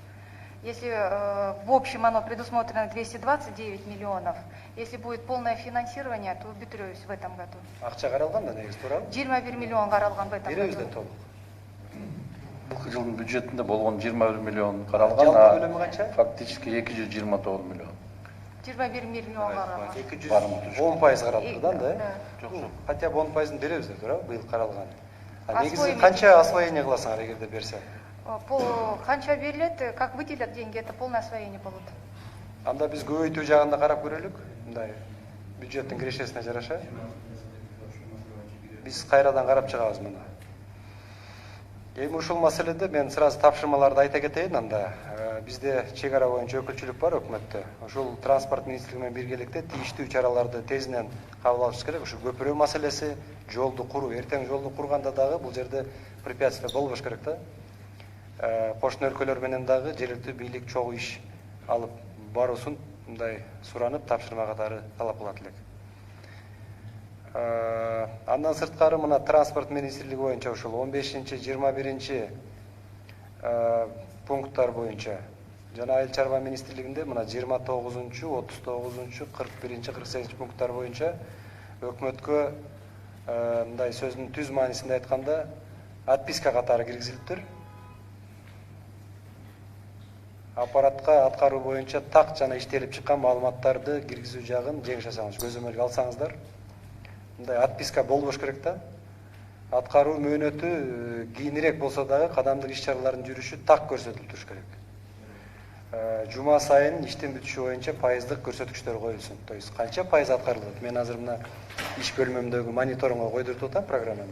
Если в общем оно предусмотрено 229 миллионов, если будет полное финансирование, то бүтүрөбүз в этом году. Акча каралган да негизи, туурабы? 21 миллион каралган в этом Беребиз году. да толук. Былтыр жылдын бюджетинде болгон 21 миллион каралган, Жалпы көлөмү канча? фактически 229 миллион. 21 миллион каралган. 210% каралды да? Да. Хотя бы 10%ын беребиз да, туурабы? Быйыл каралган. Негизи Освоение. канча освоение кыласыңар эгерде берсе? Канча берилет, как выделят деньги, это полное освоение болот. Анда биз көбөйтүү жагында карап көрөлүк. Мындай бюджеттин кирешесине жараша. Биз кайрадан карап чыгабыз муну. Эми ушул маселеде мен сразу тапшырмаларды айта кетейин. Анда бизде чек ара боюнча өкүлчүлүк бар өкмөттө. Ушул транспорт министрлиги менен биргеликте тийиштүү чараларды тезинен кабыл алыш керек. Ушу көпүрө маселеси, жолду куруу, эртең жолду курганда дагы бул жерде препятствие болбош керек да. Кошуна өлкөлөр менен дагы жергиликтүү бийлик чогуу иш алып баруусун мындай суранып, тапшырма катары талап кылат элек. Андан сырткары мына транспорт министрлиги боюнча ушул 15-21 пункттар боюнча жана айыл чарба министрлигинде мына 29-39, 41, 48 пункттар боюнча өкмөткө мындай сөздүн түз маанисинде айтканда отписка катары киргизилиптир. Аппаратка аткаруу боюнча так жана иштелип чыккан маалыматтарды киргизүү жагын жеңиш жасаңыз, көзөмөлгө алсаңыздар. Мындай отписка болбош керек да. Аткаруу мөөнөтү кийинирээк болсо дагы кадамдык иш-чаралардын жүрүшү так көрсөтүлүп туруш керек. Жума сайын иштин бүтүшү боюнча пайыздык көрсөткүчтөр коюлсун. То есть канча пайыз аткарылат. Мен азыр мына иш бөлмөмдөгү мониторингге койдуруп атам программаны.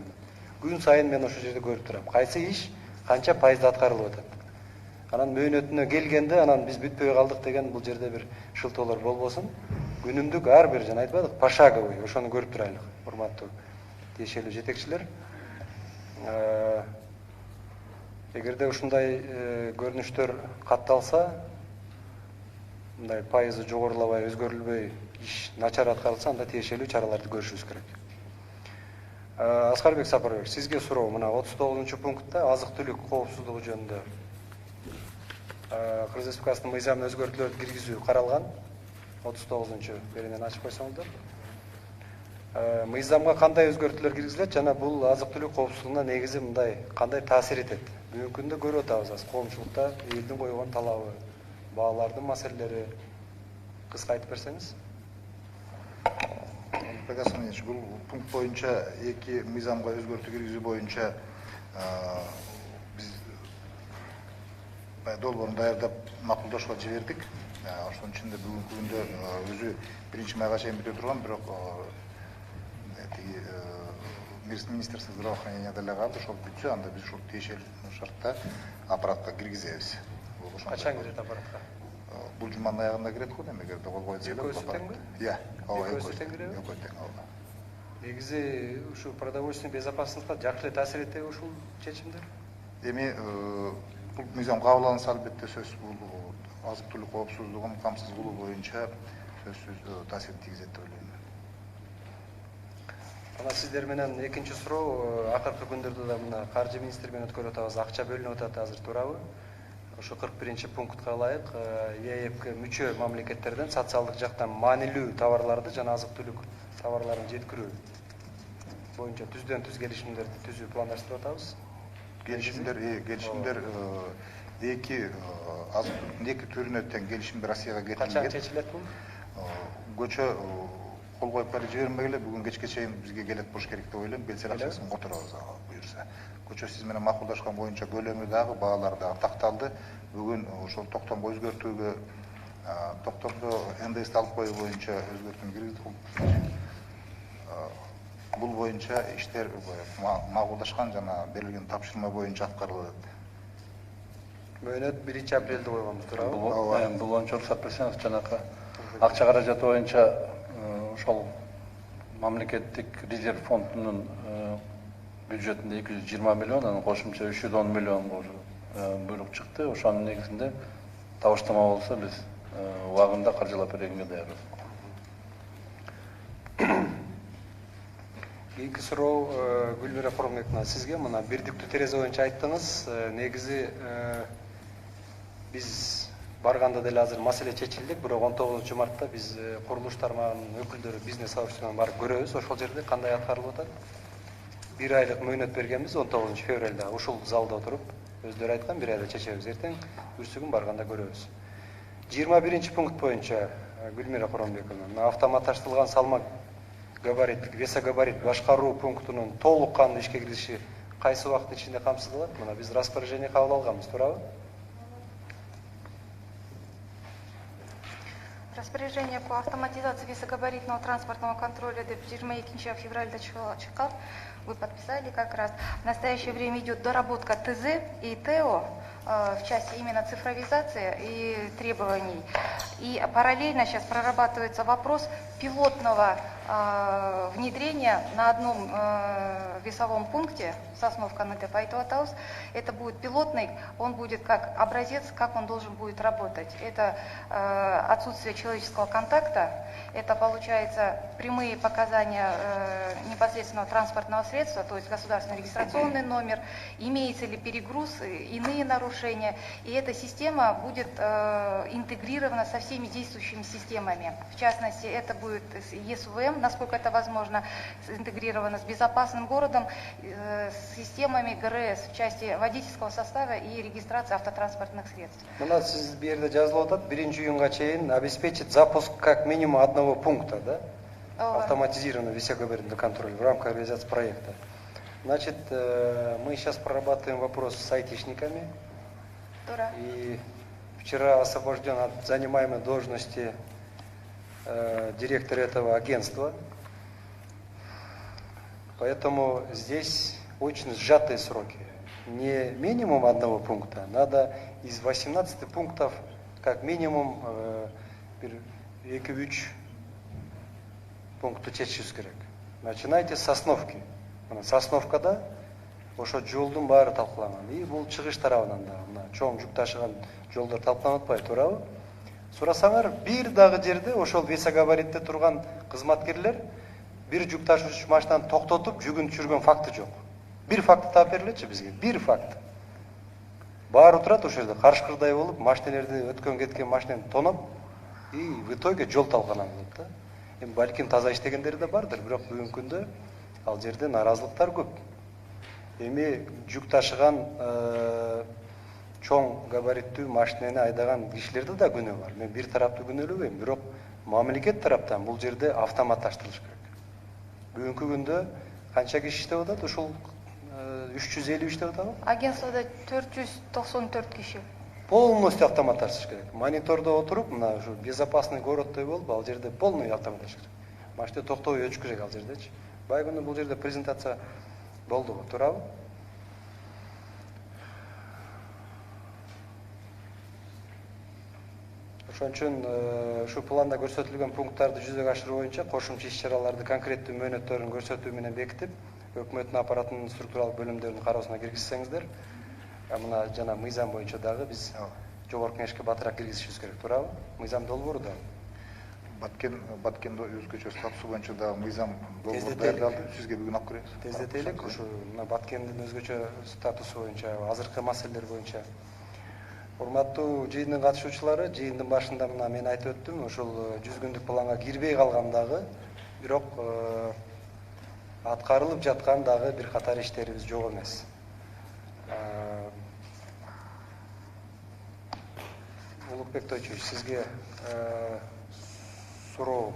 Күн сайын мен ошол жерде көрүп турам. Кайсы иш канча пайызда аткарылып атат. Анан мөөнөтүнө келгенде анан биз бүтпөй калдык деген бул жерде бир шылтоолор болбосун. Күнүмдүк ар бир жана айтпадык, пошаговый, ошону көрүп турайлык, урматтуу тиешелүү жетекчилер. Эгерде ушундай көрүнүштөр катталса, мындай пайызы жогорулабай, өзгөрүлбөй, иш начар аткарылса, анда тиешелүү чараларды көрүшүбүз керек. Аскарбек Сапарбек, сизге суроо. Мына 39-пунктта азык-түлүк коопсуздугу жөнүндө Кыргыз Республикасынын мыйзамына өзгөртүүлөрдү киргизүү каралган. 39-чу беренен ачып койсоңуздар. Мыйзамга кандай өзгөртүүлөр киргизилет жана бул азык-түлүк коопсуздугуна негизи мындай кандай таасир этет? Бүгүнкү күндө көрүп атабыз, коомчулукта элдин койгон талабы, баалардын маселелери. Кыска айтып берсеңиз. Пегасович, бул пункт боюнча эки мыйзамга өзгөртүү киргизүү боюнча биз долбоорун даярдап макулдашууга жибердик. Ошонун ичинде бүгүнкү күндө өзү 1-майга чейин бүтө турган, бирок Министерство здравоохранения деле калды, ошол бүтсө, анда биз ушул тиешелүү шартта аппаратка киргизебиз. Качан кирет аппаратка? Бул жуманын аягында кирет го, эми эгерде кол койсо. Экөөсү теңби? Иә, Экөөсү тең киреби? экөө тең, ооба. Негизи ушу продовольственный безопасностька жакшы эле таасир этеби ушул чечимдер? Эми Бул мыйзам кабыл алынса албетте сөзсүз бул азык түлүк коопсуздугун камсыз кылуу боюнча сөзсүз таасир тийгизет деп ойлойм. Ана сиздер менен экинчи суроо, акыркы күндөрдө да мына каржы министри менен өткөрүп атабыз, акча бөлүнүп атат азыр, туурабы? Ошо 41 пунктка ылайык ЕЭПке мүчө мамлекеттерден социалдык жактан маанилүү товарларды жана азык түлүк товарларын жеткирүү боюнча түздөн түз келишимдерди түзүү пландаштырып атабыз. Келишимдер эки азык түлүктүн эки түрүнө тең келишимдер Россияга Качан кетирилген. чечилет бул? Көчө кол коюп бери жибермегиле, бүгүн кечке чейин бизге келет болуш керек деп ойлойм. Белсер акчасын которобуз буюрса. Көчө сиз менен макулдашкан боюнча көлөмү дагы, баалары дагы такталды. Бүгүн ошол токтомго өзгөртүүгө, токтомдо НДСти алып коюу боюнча өзгөртүүнү киргиздик. Бул боюнча иштер макулдашкан жана берилген тапшырма боюнча аткарылат. Мөөнөт 1 апрелде койгонбуз, туурабы? Бул боюнча уруксат берсеңиз, жанакы акча каражаты боюнча ошол мамлекеттик резерв фондунун бюджетинде 220 миллион, анан кошумча 310 миллион буйрук чыкты. Ошонун негизинде табыштама болсо биз убагында каржылап бергенге даярбыз. Кийинки суроо Гүлмира Куромбековна, сизге мына бирдиктүү терезе боюнча айттыңыз. Негизи биз барганда деле азыр маселе чечилди, бирок 19 мартта биз курулуш тармагынын өкүлдөрү, бизнес сообществонун барып көрөбүз. Ошол жерде кандай аткарылып атат. 1 айлык мөөнөт бергенбиз 19 февралда. Ушул залда отуруп, өздөрү айткан 1 айда чечебиз. Эртең бүрсүгүн барганда көрөбүз. 21 пункт боюнча Гүлмира Куромбековна, автоматташтырылган салмак габарит, весогабарит башкаруу пунктунун толук кандуу ишке кириши кайсы убакыттын ичинде камсыздалат? Мына биз распоряжение кабыл алганбыз, туурабы? Распоряжение по автоматизации весогабаритного транспортного контроля до 22 февраля чыккан. Вы подписали как раз. В настоящее время идет доработка ТЗ и ТЭО в части именно цифровизации и требований. И параллельно сейчас прорабатывается вопрос пилотного внедрения на одном весовом пункте, Сосновка на Айтуатаус. Это будет пилотный, он будет как образец, как он должен будет работать. Это отсутствие человеческого контакта, это получается прямые показания непосредственного транспортного средства, то есть государственный регистрационный номер, имеется ли перегруз, иные нарушения. И эта система будет интегрирована со всеми действующими системами. В частности, это будет ЕСУВМ, насколько это возможно, интегрировано с безопасным городом, с системами ГРС в части водительского состава и регистрации автотранспортных средств. У нас сиз бу жерде жазылып атат, 1-июнга чейин обеспечить запуск как минимум одного пункта, да? Автоматизированного весогабаритного контроля в рамках реализации проекта. Значит, мы сейчас прорабатываем вопрос с айтишниками. И вчера освобожден от занимаемой должности директор этого агентства. Поэтому здесь очень сжатые сроки. Не минимум одного пункта, надо из 18 пунктов как минимум 2-3 пункту чечишибиз керек. Начинайте с Сосновки. Сосновкада ошо жолдун баары талкууланган. И бул чыгыш тарабынан да мына чоң жүк ташыган жолдор талкууланып атпайбы, туурабы? Сурасаңар, бир дагы жерде ошол весогабаритте турган кызматкерлер бир жүк ташуучу машинаны токтотуп жүгүн түшүргөн факты жок. Бир факты таап берилечи бизге, бир факт. Баары турат ошол жерде карышкырдай болуп, машинелерди өткөн кеткен машинаны тоноп, и в итоге жол талкаланып атат да. Эми балким таза иштегендери да бардыр, бирок бүгүнкү күндө ал жерде наразылыктар көп. Эми жүк ташыган чоң габариттүү машинени айдаган кишилерде да күнөө бар. Мен бир тараптуу күнөөлөбөйм, бирок мамлекет тараптан бул жерде автоматташтырылыш керек. Бүгүнкү күндө канча киши иштеп атат? Ушул 350 иштеп атабы? Агентствода 494 киши. Полностью автоматташтырыш керек. Монитордо отуруп, мына ушу безопасный городтой болуп, ал жерде полный автоматташтырыш керек. Машина токтобой өтүш керек ал жердечи. Бай күнү бул жерде презентация болду, туурабы? Ошон үчүн ушу планда көрсөтүлгөн пункттарды жүзөгө ашыруу боюнча кошумча иш-чараларды конкреттүү мөөнөттөрүн көрсөтүү менен бекитип, өкмөттүн аппаратынын структуралык бөлүмдөрүнүн кароосуна киргизсеңиздер, мына жана мыйзам боюнча дагы биз жогорку кеңешке батыраак киргизишибиз керек, туурабы? Мыйзам долбоору да. Баткенде өзгөчө статусу боюнча дагы мыйзам долбоор Тездетели. даярдалды. Сизге бүгүн алып келебиз. Тездетелик, ушу мына Баткендин өзгөчө статусу боюнча, азыркы маселелер боюнча. Урматтуу жыйындын катышуучулары, жыйындын башында мына мен айтып өттүм, ушул 100 күндүк планга кирбей калган дагы, бирок аткарылып жаткан дагы бир катар иштерибиз жок эмес. Улукбек Тойчуевич, сизге суроо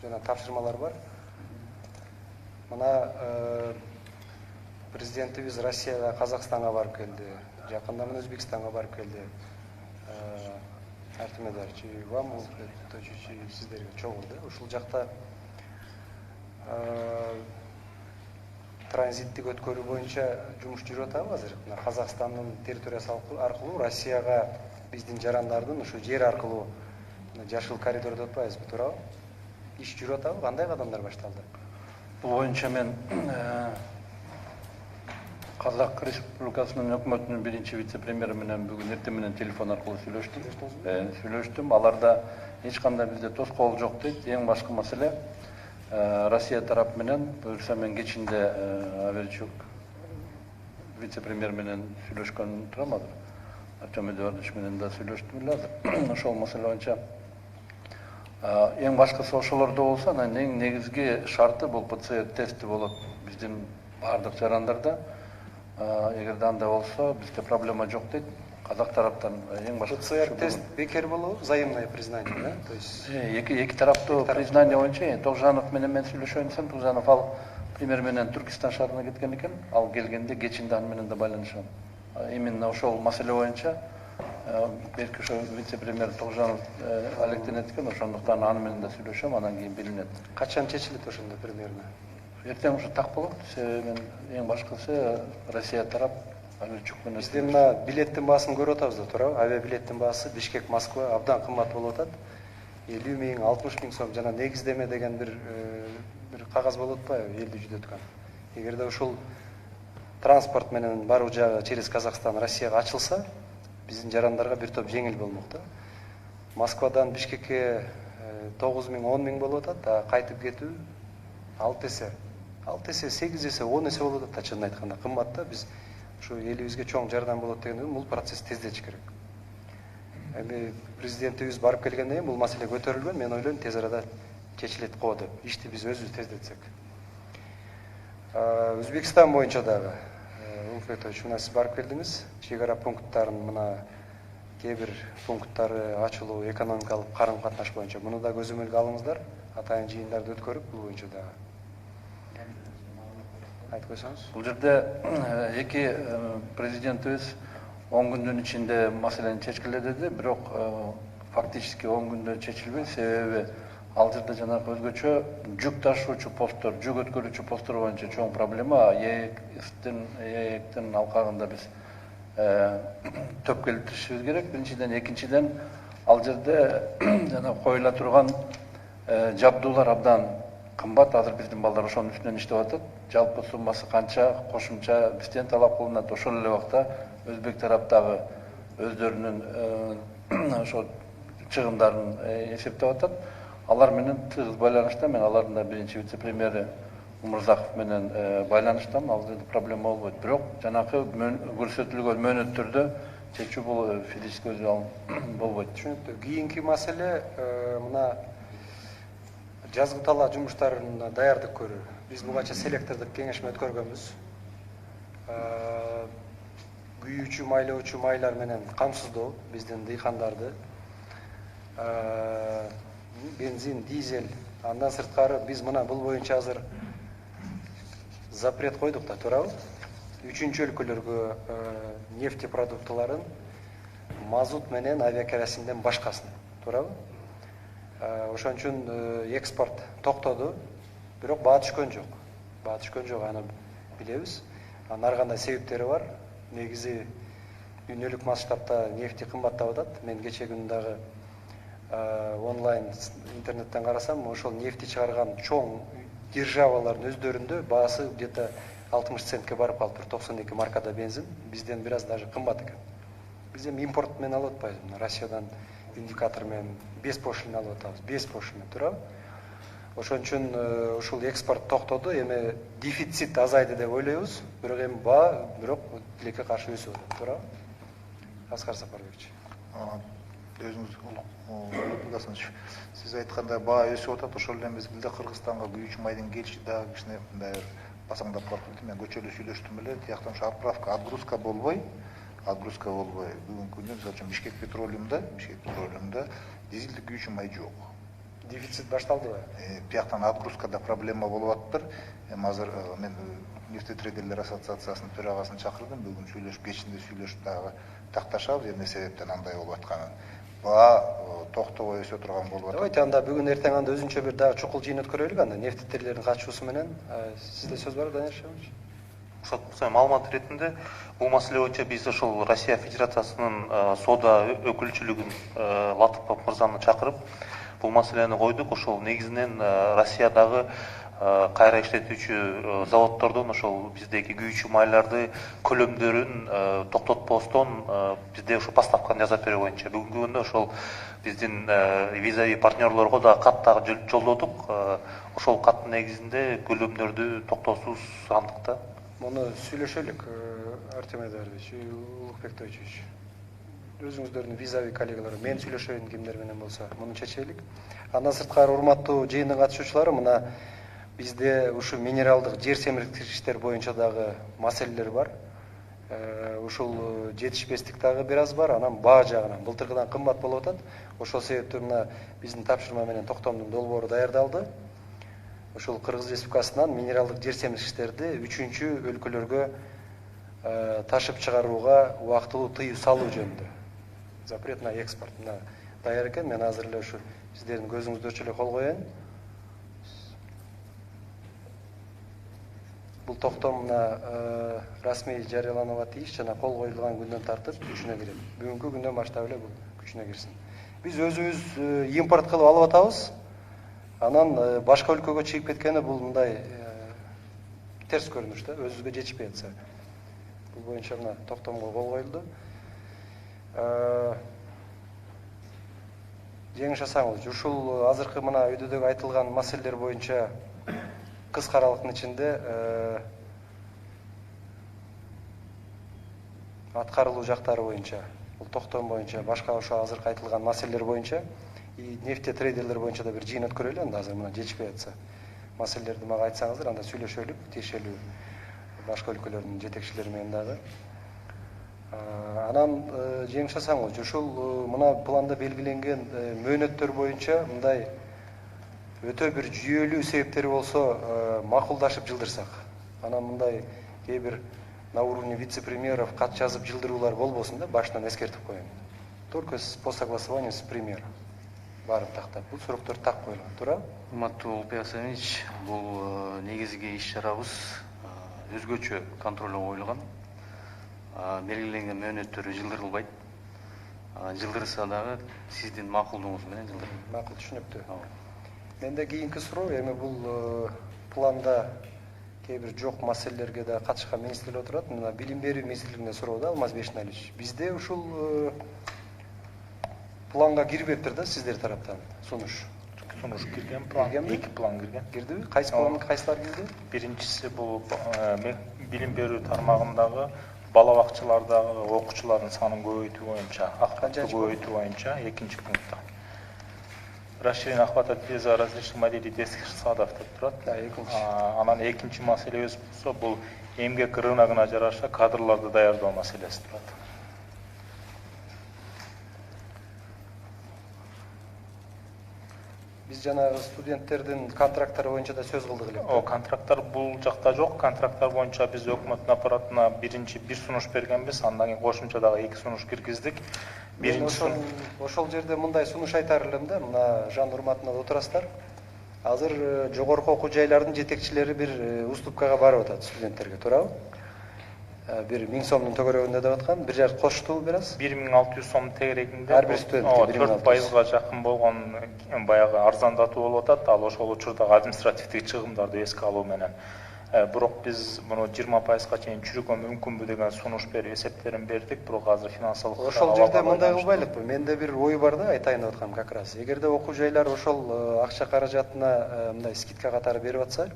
жана тапшырмалар бар. Мына президентибиз Россияга, Казакстанга барып келди. Жакында мына Өзбекстанга барып келди. Артемидарчы, вам Улукбек Тойчуевич, сиздерге чогуу да. Ушул жакта транзиттик өткөрүү боюнча жумуш жүрүп атабы азыр? Мына Казакстандын территориясы аркылуу Россияга биздин жарандардын ушу жер аркылуу жашыл коридордо атпайбызбы, туурабы? Иш жүрүп атабы? Кандай кадамдар башталды? Бул боюнча мен Казак Республикасынын өкмөтүнүн биринчи вице-премьери менен бүгүн эртең менен телефон аркылуу сүйлөштүм. Аларда эч кандай бизде тоскоол жок дейт. Эң башкы маселе Россия тарап менен, буюрса мен кечинде Аверчук вице-премьер менен сүйлөшкөн турам азыр. Артем Эдуардович менен да сүйлөштүм эле азыр. Ошол маселе боюнча эң башкысы ошолордо болсо, анан эң негизги шарты бул ПЦР тести болот биздин баардык жарандарда. Эгерде андай болсо, бизде проблема жок дейт. Казак тараптан эң башкы ПЦР тест бекер болобу? Взаимное признание, да? То есть эки тараптуу признание боюнча Тогжанов менен мен сүйлөшөйүн десем, Тогжанов ал премьер менен Түркистан шаарына кеткен экен. Ал келгенде кечинде аны менен да байланышам. Именно ошол маселе боюнча белки ошо вице-премьер Тогжанов алектенет экен, ошондуктан аны менен да сүйлөшөм, анан кийин билинет. качан чечилет ошондо примерно? Эртең ушу так болот. Мен эң башкысы Россия тарап Аверчук менен. Бизде мына билеттин баасын көрүп атабыз да, туурабы? Авиа билеттин баасы Бишкек Москва абдан кымбат болуп атат. 50 миң, 60 миң сом жана негиздеме деген бир кагаз болуп атпайбы, элди жүдөткөн. Эгерде ушул транспорт менен баруу жагы через Казакстан Россияга ачылса, биздин жарандарга бир топ жеңил болмок да. Москвадан Бишкекке 9 миң, 10 миң болуп атат, а кайтып кетүү 6 эсе, 8 эсе, 10 эсе болуп атат, чынын айтканда кымбат да. Биз ушу элибизге чоң жардам болот дегенден бул процесс тездетиш керек. Эми президентибиз барып келгенден кийин бул маселе көтөрүлгөн, мен ойлойм тез арада чечилет го деп. Ишти биз өзүбүз тездетсек. Өзбекстан боюнча дагы Улукбек Тойчуевич, мына сиз барып келдиңиз. Чек ара пункттарын мына кээ бир пункттары ачылуу, экономикалык карым-катнаш боюнча муну да көзөмөлгө алыңыздар. Атайын жыйындарды өткөрүп бул боюнча дагы. Айтып койсоңуз. Бул жерде эки президентибиз 10 күндүн ичинде маселени чечкиле деди, бирок фактически 10 күндө чечилбей, себеби ал жерде жанагы өзгөчө жүк ташуучу посттор, жүк өткөрүүчү посттор боюнча чоң проблема. ЕЭКтин алкагында биз төп келтиришибиз керек. Биринчиден, экинчиден ал жерде жана коюла турган жабдуулар абдан кымбат. Азыр биздин балдар ошонун үстүнөн иштеп атат. Жалпы суммасы канча кошумча бизден талап кылынат, ошол эле убакта өзбек тараптагы өздөрүнүн ошо чыгымдарын эсептеп атат. Алар менен тыгыз байланышта, мен алардын да биринчи вице-премьери Умурзаков менен байланыштам. Ал жерде проблема болбойт. Бирок жанакы көрсөтүлгөн мөөнөттөрдө чечүү бул физически өзү болбойт. Түшүнүктүү. Кийинки маселе мына жазгы талаа жумуштарына даярдык көрүү. Биз бугача селектордук кеңешме өткөргөнбүз. Күйүүчү, майлоочу майлар менен камсыздоо биздин дыйкандарды. Бензин, дизель, андан сырткары биз мына бул боюнча азыр запрет койдук да, туурабы? Үчүнчү өлкөлөргө нефтепродуктыларын мазут менен авиакеросинден башкасын, туурабы? Ошон үчүн экспорт токтоду, бирок баа түшкөн жок. Баа түшкөн жок, аны билебиз. Ар кандай себептери бар. Негизи дүйнөлүк масштабта нефти кымбаттап атат. Мен кече күнү дагы онлайн интернеттен карасам, ошол нефти чыгарган чоң державалардын өздөрүндө баасы где-то 60 центке барып калып 92 маркада бензин бизден бир аз даже кымбат экен. Биз эми импорт менен алып атпайбыз. Мына Россиядан индикатор менен без пошлина алып атабыз. Без пошлина, туурабы? Ошон үчүн ушул экспорт токтоду, эми дефицит азайды деп ойлойбуз, бирок эми баа тилекке каршы өсүп атат, туурабы? Аскар Сапарбекович. Өзүңүз Улук Гасанович, сиз айткандай баа өсүп атат, ошол эле мезгилде Кыргызстанга күйүүчү майдын келиши дагы кичине мындай басаңдап калып, мен көчөлү сүйлөштүм эле, тияктан ушу отправка, отгрузка болбой, бүгүнкү күндө мисалы үчүн Бишкек петролиумда дизелдик күйүүчү май жок. Дефицит башталдыбы? Тияктан отгрузкада проблема болуп атыптыр. Эми азыр мен нефтетрейдерлер ассоциациясынын төрагасын чакырдым, бүгүн кечинде сүйлөшүп дагы такташабыз, эмне себептен андай болуп атканын. Баа токтобой өсө турган болуп атат. Давайте анда бүгүн эртең анда өзүнчө бир дагы чукул жыйын өткөрөлүк анда нефтетерлердин катышуусу менен. Сизде сөз бар, Данияр Шабанович? Ушат маалымат иретинде бул маселе боюнча биз ошол Россия Федерациясынын соода өкүлчүлүгүн Латыпов мырзаны чакырып бул маселени койдук. Ошол негизинен Россиядагы кайра иштетүүчү заводдордон ошол биздеги күйүүчү майларды көлөмдөрүн токтотпостон бизде ошо поставканы жасап берүү боюнча бүгүнкү күндө ошол биздин визави партнерлорго да кат дагы жолдодук. Ошол каттын негизинде көлөмдөрдү токтоосуз андык да. Муну сүйлөшөлүк, Артемий Эдуардович, Улукбек Тойчевич. Өзүңүздөрдүн визави коллегалар, мен сүйлөшөйүн кимдер менен болсо, муну чечелик. Андан сырткары урматтуу жыйындын катышуучулары, мына бизде ушу минералдык жер семирткичтер боюнча дагы маселелер бар. Ушул жетишпестик дагы бир аз бар, анан баа жагынан былтыркыдан кымбат болуп атат. Ошол себептен мына биздин тапшырма менен токтомдун долбоору даярдалды. Ушул Кыргыз Республикасынан минералдык жер семирткичтерди 3-чү өлкөлөргө ташып чыгарууга убактылуу тыюу салуу жөнүндө. Запрет на экспорт. Мына даяр экен, мен азыр эле ушу сиздердин көзүңүздөрчө эле кол коеюн. Бул токтом мына расмий жарыяланууга тийиш жана кол коюлган күндөн тартып күчүнө кирет. Бүгүнкү күндөн баштап эле бул күчүнө кирсин. Биз өзүбүз импорт кылып алып атабыз. Анан башка өлкөгө чыгып кеткени бул мындай терс көрүнүш да, өзүбүзгө жетишпей атса. Бул боюнча мына токтомго кол коюлду. Жеңиш Асанович, ушул азыркы мына өйдөдөгү айтылган маселелер боюнча кыска аралыктын ичинде аткарылуу жактары боюнча, бул токтом боюнча, башка ошо азыркы айтылган маселелер боюнча нефтетрейдерлер боюнча да бир жыйын өткөрөлү, анда азыр мына жетишпей атса. Маселелерди мага айтсаңыздар, анда сүйлөшөлүк, тиешелүү башка өлкөлөрдүн жетекчилери менен дагы. Анан Жеңиш Асанович, ушул мына планда белгиленген мөөнөттөр боюнча мындай өтө бир жүйөлүү себептери болсо макулдашып жылдырсак. Анан мындай кээ бир на уровне вице-премьеров кат жазып жылдыруулар болбосун да, башынан эскертип коеюн. Только по согласованию с премьером. Барын тактап, бул сурооктор так коюлган, туура? Урматтуу Улукбек Асанович, бул негизги иш-чарабыз өзгөчө контролго коюлган. Белгиленген мөөнөттөрү жылдырылбайт. Жылдырса дагы сиздин макулдугуңуз менен жылдырылат. Макул, түшүнүктүү. Менде кийинки суроо, эми бул планда кээ бир жок маселелерге да катышкан министрлер отурат. Мына билим берүү министрлигине суроо да, Алмаз Бешиналич. Бизде ушул планга кирбептир да сиздер тараптан сунуш. Сунуш кирген план, эки план кирген. Кирдиби? Кайсы план, кайсылар кирди? Биринчиси бул билим берүү тармагындагы бала бакчалардагы окуучулардын санын көбөйтүү боюнча, охватты көбөйтүү боюнча экинчи пунктта. Расширение охвата за различных моделей детских садов деп турат. Да, экинчи. Анан экинчи маселебиз болсо бул эмгек рыногуна жараша кадрларды даярдоо маселеси турат. Биз жанагы студенттердин контракттары боюнча да сөз кылдык эле. Контракттар бул жакта жок. Контракттар боюнча биз өкмөттүн аппаратына биринчи бир сунуш бергенбиз, андан кийин кошумча дагы эки сунуш киргиздик. Ошол жерде мындай сунуш айтар элем да, мына жан урматына да отурасыздар. Азыр жогорку окуу жайлардын жетекчилери бир уступкага барып атат студенттерге, туурабы? Бир 1000 сомдун төгөрөгүндө деп аткан, бир жер кошту бир аз. 1600 сом тегерегинде. Ар бир студентке 4%га жакын болгон баягы арзандатуу болуп атат. Ал ошол учурдагы административдик чыгымдарды эске алуу менен Бирок биз муну 20%га чейин чүрүүгө мүмкүнбү деген сунуш берип эсептерин бердик. Бирок азыр финансылык Ошол жерде мындай кылбайлыкпы? Менде бир ой бар да, айтайын деп аткам как раз. Эгерде окуу жайлар ошол акча каражатына мындай скидка катары берип атса,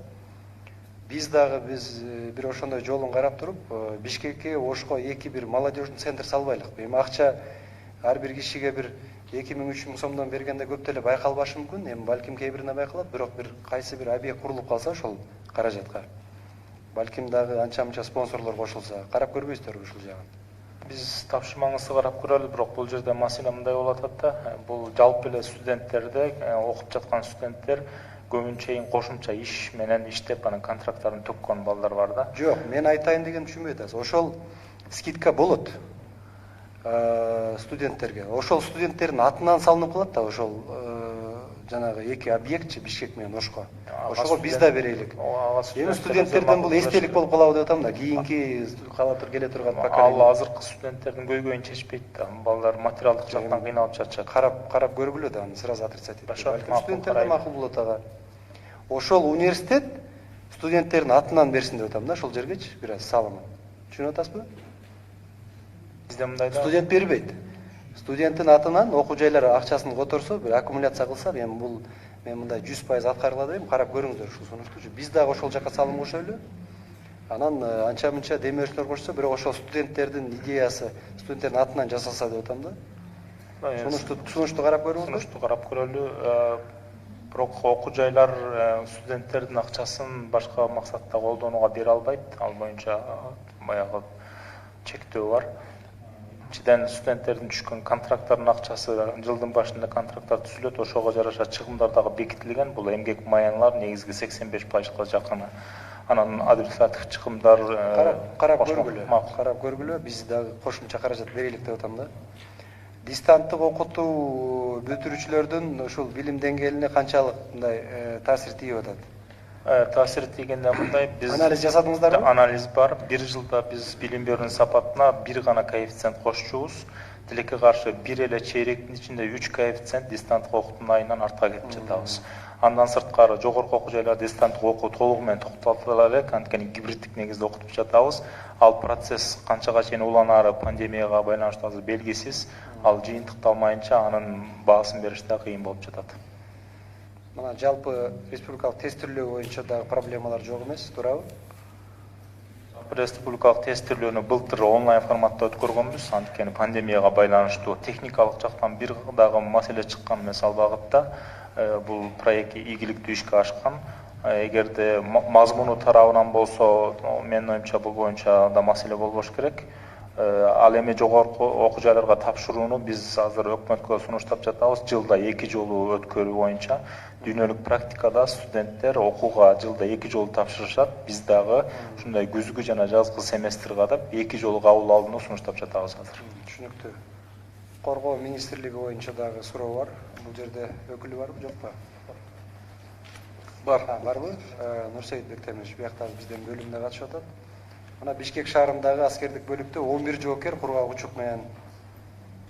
биз бир ошондой жолун карап туруп, Бишкекке, Ошко бир молодежный центр салбайлыкпы? Эми акча ар бир кишиге бир 2000-3000 сомдон бергенде көп деле байкалбашы мүмкүн. Эми балким кээ бирине байкалат, бирок кайсы бир объект курулуп калса ошол каражатка, балким дагы анча-мынча спонсорлор кошулса, карап көрбөйсүздөрбү ушул жагын? Биз тапшырмаңызды карап көрөлү, бирок бул жерде маселе мындай болуп атат да. Бул жалпы эле студенттерде, окуп жаткан студенттер көбүн чейин кошумча иш менен иштеп, анан контракттарын төккөн балдар бар да. Жок, мен айтайын деген түшүнбөй атасыз. Ошол скидка болот студенттерге. Ошол студенттердин атынан салынып калат да, ошол жанагы эки объектчи Бишкек менен Ошко. Ошого биз да берелик. Эми студенттерден бул эстелик болуп калабы деп атам да. Кийинки калатыр келе турган поколение. Ал азыркы студенттердин көйгөйүн чечпейт да. Балдар материалдык жактан кыйналып жатышат. Карап көргүлө да, аны сразу отрицать этпей. Балким студенттерге макул болот ага. Ошол университет студенттердин атынан берсин деп атам да, ошол жергечи бир аз салымын. Түшүнүп атасызбы? Бизде мындай да. Студент бербейт. Студенттин атынан окуу жайлар акчасын которсо, бир аккумуляция кылса, эми бул мен мындай 100% аткарыла дейм, карап көрүңүздөр ушул сунушту. Биз дагы ошол жака салым кошойлу. Анан анча-мынча демөөрчүлөр кошсо, бирок ошол студенттердин идеясы студенттердин атынан жасалса деп атам да. Сунушту карап көрүңүздөр. Сунушту карап көрөлү. Бирок окуу жайлар студенттердин акчасын башка максатта колдонууга бере албайт. Ал боюнча баягы чектөө бар. Чиден студенттердин түшкөн контракттардын акчасы жылдын башында контракттар түзүлөт, ошого жараша чыгымдар дагы бекитилген. Бул эмгек маянлар негизги 85%га жакыны. Анан административ чыгымдар карап көргүлө, биз дагы кошумча каражат берелик деп атам да. Дистанттык окутуу бүтүрүүчүлөрдүн ушул билим деңгээлине канчалык мындай таасир тийип атат? Таасир тийгенде мындай, биз анализ жасадыңыздарбы? Анализ бар. Бир жылда биз билим берүүнүн сапатына бир гана коэффициент кошчубуз. Тилекке каршы бир эле чейректин ичинде 3 коэффициент дистанттык окуутун айынан артка кетип жатабыз. Андан сырткары жогорку окуу жайларда дистанттык окуу толугу менен токтотула элек, анткени гибриддик негизде окутуп жатабыз. Ал процесс канчага чейин уланары пандемияга байланыштуу азыр белгисиз. Ал жыйынтыкталмайынча анын баасын бериш да кыйын болуп жатат. Мына жалпы республикалык тестирлөө боюнча дагы проблемалар жок эмес, туурабы? Республикалык тестирлөөнү былтыр онлайн форматта өткөргөнбүз, анткени пандемияга байланыштуу техникалык жактан бир дагы маселе чыккан эмес ал багытта. Бул проект ийгиликтүү ишке ашкан. Эгерде мазмуну тарабынан болсо, менин оюмча бул боюнча да маселе болбош керек. Ал эми жогорку окуу жайларга тапшырууну биз азыр өкмөткө сунуштап жатабыз. Жылда 2 жолу өткөрүү боюнча дүйнөлүк практикада студенттер окууга жылда 2 жолу тапшырышат. Биз дагы ушундай күзгү жана жазгы семестрга деп 2 жолу кабыл алууну сунуштап жатабыз азыр. Түшүнүктүү. Коргоо министрлиги боюнча дагы суроо бар. Бул жерде өкүлү барбы, жокпу? Барбы? Нурсейит Бектемирович биякта бизден бөлүмүнө катышып атат. Мына Бишкек шаарындагы аскердик бөлүктө 11 жоокер кургак учук менен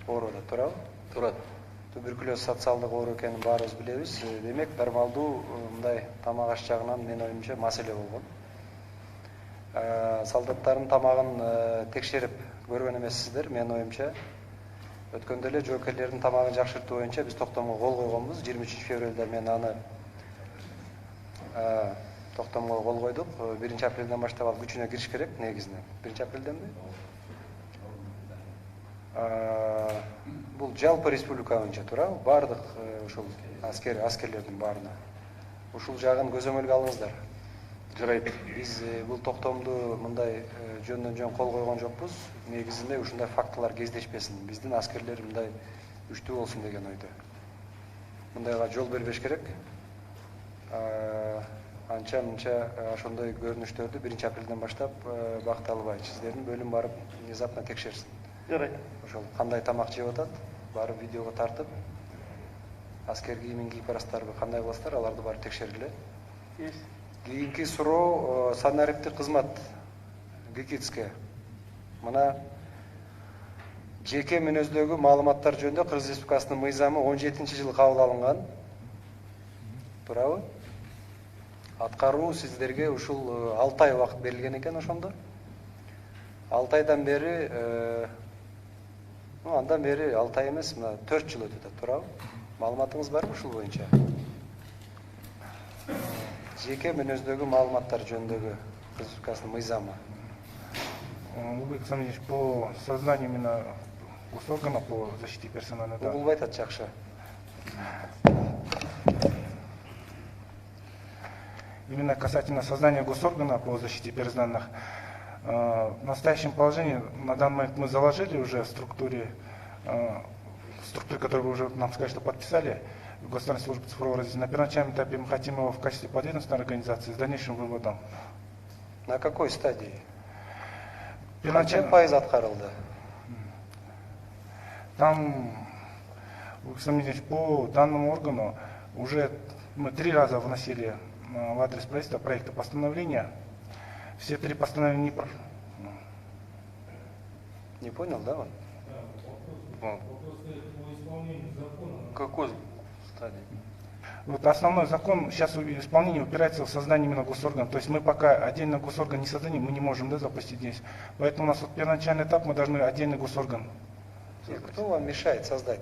ооруп атат, туурабы? Турат. Туберкулез социалдык оору экенин баарыбыз билебиз. Демек, нормалдуу мындай тамак аш жагынан менин оюмча маселе болгон. Солдаттардын тамагын текшерип көргөн эмессиздер, менин оюмча. Өткөндө эле жоокерлердин тамагын жакшыртуу боюнча биз токтомго кол койгонбуз. 23 февралда мен аны токтомго кол койдук. 1 апрелден баштап ал күчүнө кириш керек негизинен. 1 апрелденби? Бул жалпы республика боюнча туурабы? Бардык ушул аскерлердин баарына. Ушул жагын көзөмөлгө алыңыздар. Жарайт. Биз бул токтомду мындай жөндөн жөн кол койгон жокпуз. Негизинде ушундай фактылар кездешпесин. Биздин аскерлер мындай күчтүү болсун деген ойдо. Мындайга жол бербеш керек. Анча-мынча ошондой көрүнүштөрдү 1 апрелден баштап Бакталбай сиздердин бөлүм барып внезапно текшерсин. Жарайт. Ошол кандай тамак жеп атат, барып видеого тартып, аскер кийимин кийип барасыздарбы, кандай кыласыздар, аларды барып текшергиле. Кийинки суроо санариптик кызмат Гикицке. Мына жеке мүнөздөгү маалыматтар жөнүндө Кыргыз Республикасынын мыйзамы 17-жылы кабыл алынган. Туурабы? аткаруу сиздерге ушул 6 ай убакыт берилген экен ошондо. 6 айдан бери андан бери 6 ай эмес, мына 4 жыл өтүп атат, туурабы? Маалыматыңыз барбы ушул боюнча? Жеке мүнөздөгү маалыматтар жөнүндөгү классификациянын мыйзамы. Улук Александрович, по созданию именно госоргана по защите персональных данных. Угулбай атат жакшы. Именно касательно создания госоргана по защите персональных данных, в настоящем положении на данный момент мы заложили уже в структуре, которую вы уже нам сказали, что подписали, в Государственной службе цифрового развития. На первоначальном этапе мы хотим его в качестве подведомственной организации с дальнейшим выводом. На какой стадии? Первоначально... пайыз аткарылды? Там, Александр Ильич, по данному органу уже мы 3 раза вносили в адрес правительства проекты постановления. Все 3 постановления не прошли. Не понял, да, он? Какой стадии? Вот основной закон сейчас исполнение упирается в создание именно госоргана. То есть мы пока отдельно госорган не создадим, мы не можем запустить здесь. Поэтому у нас вот первоначальный этап, мы должны отдельный госорган создать. Кто вам мешает создать?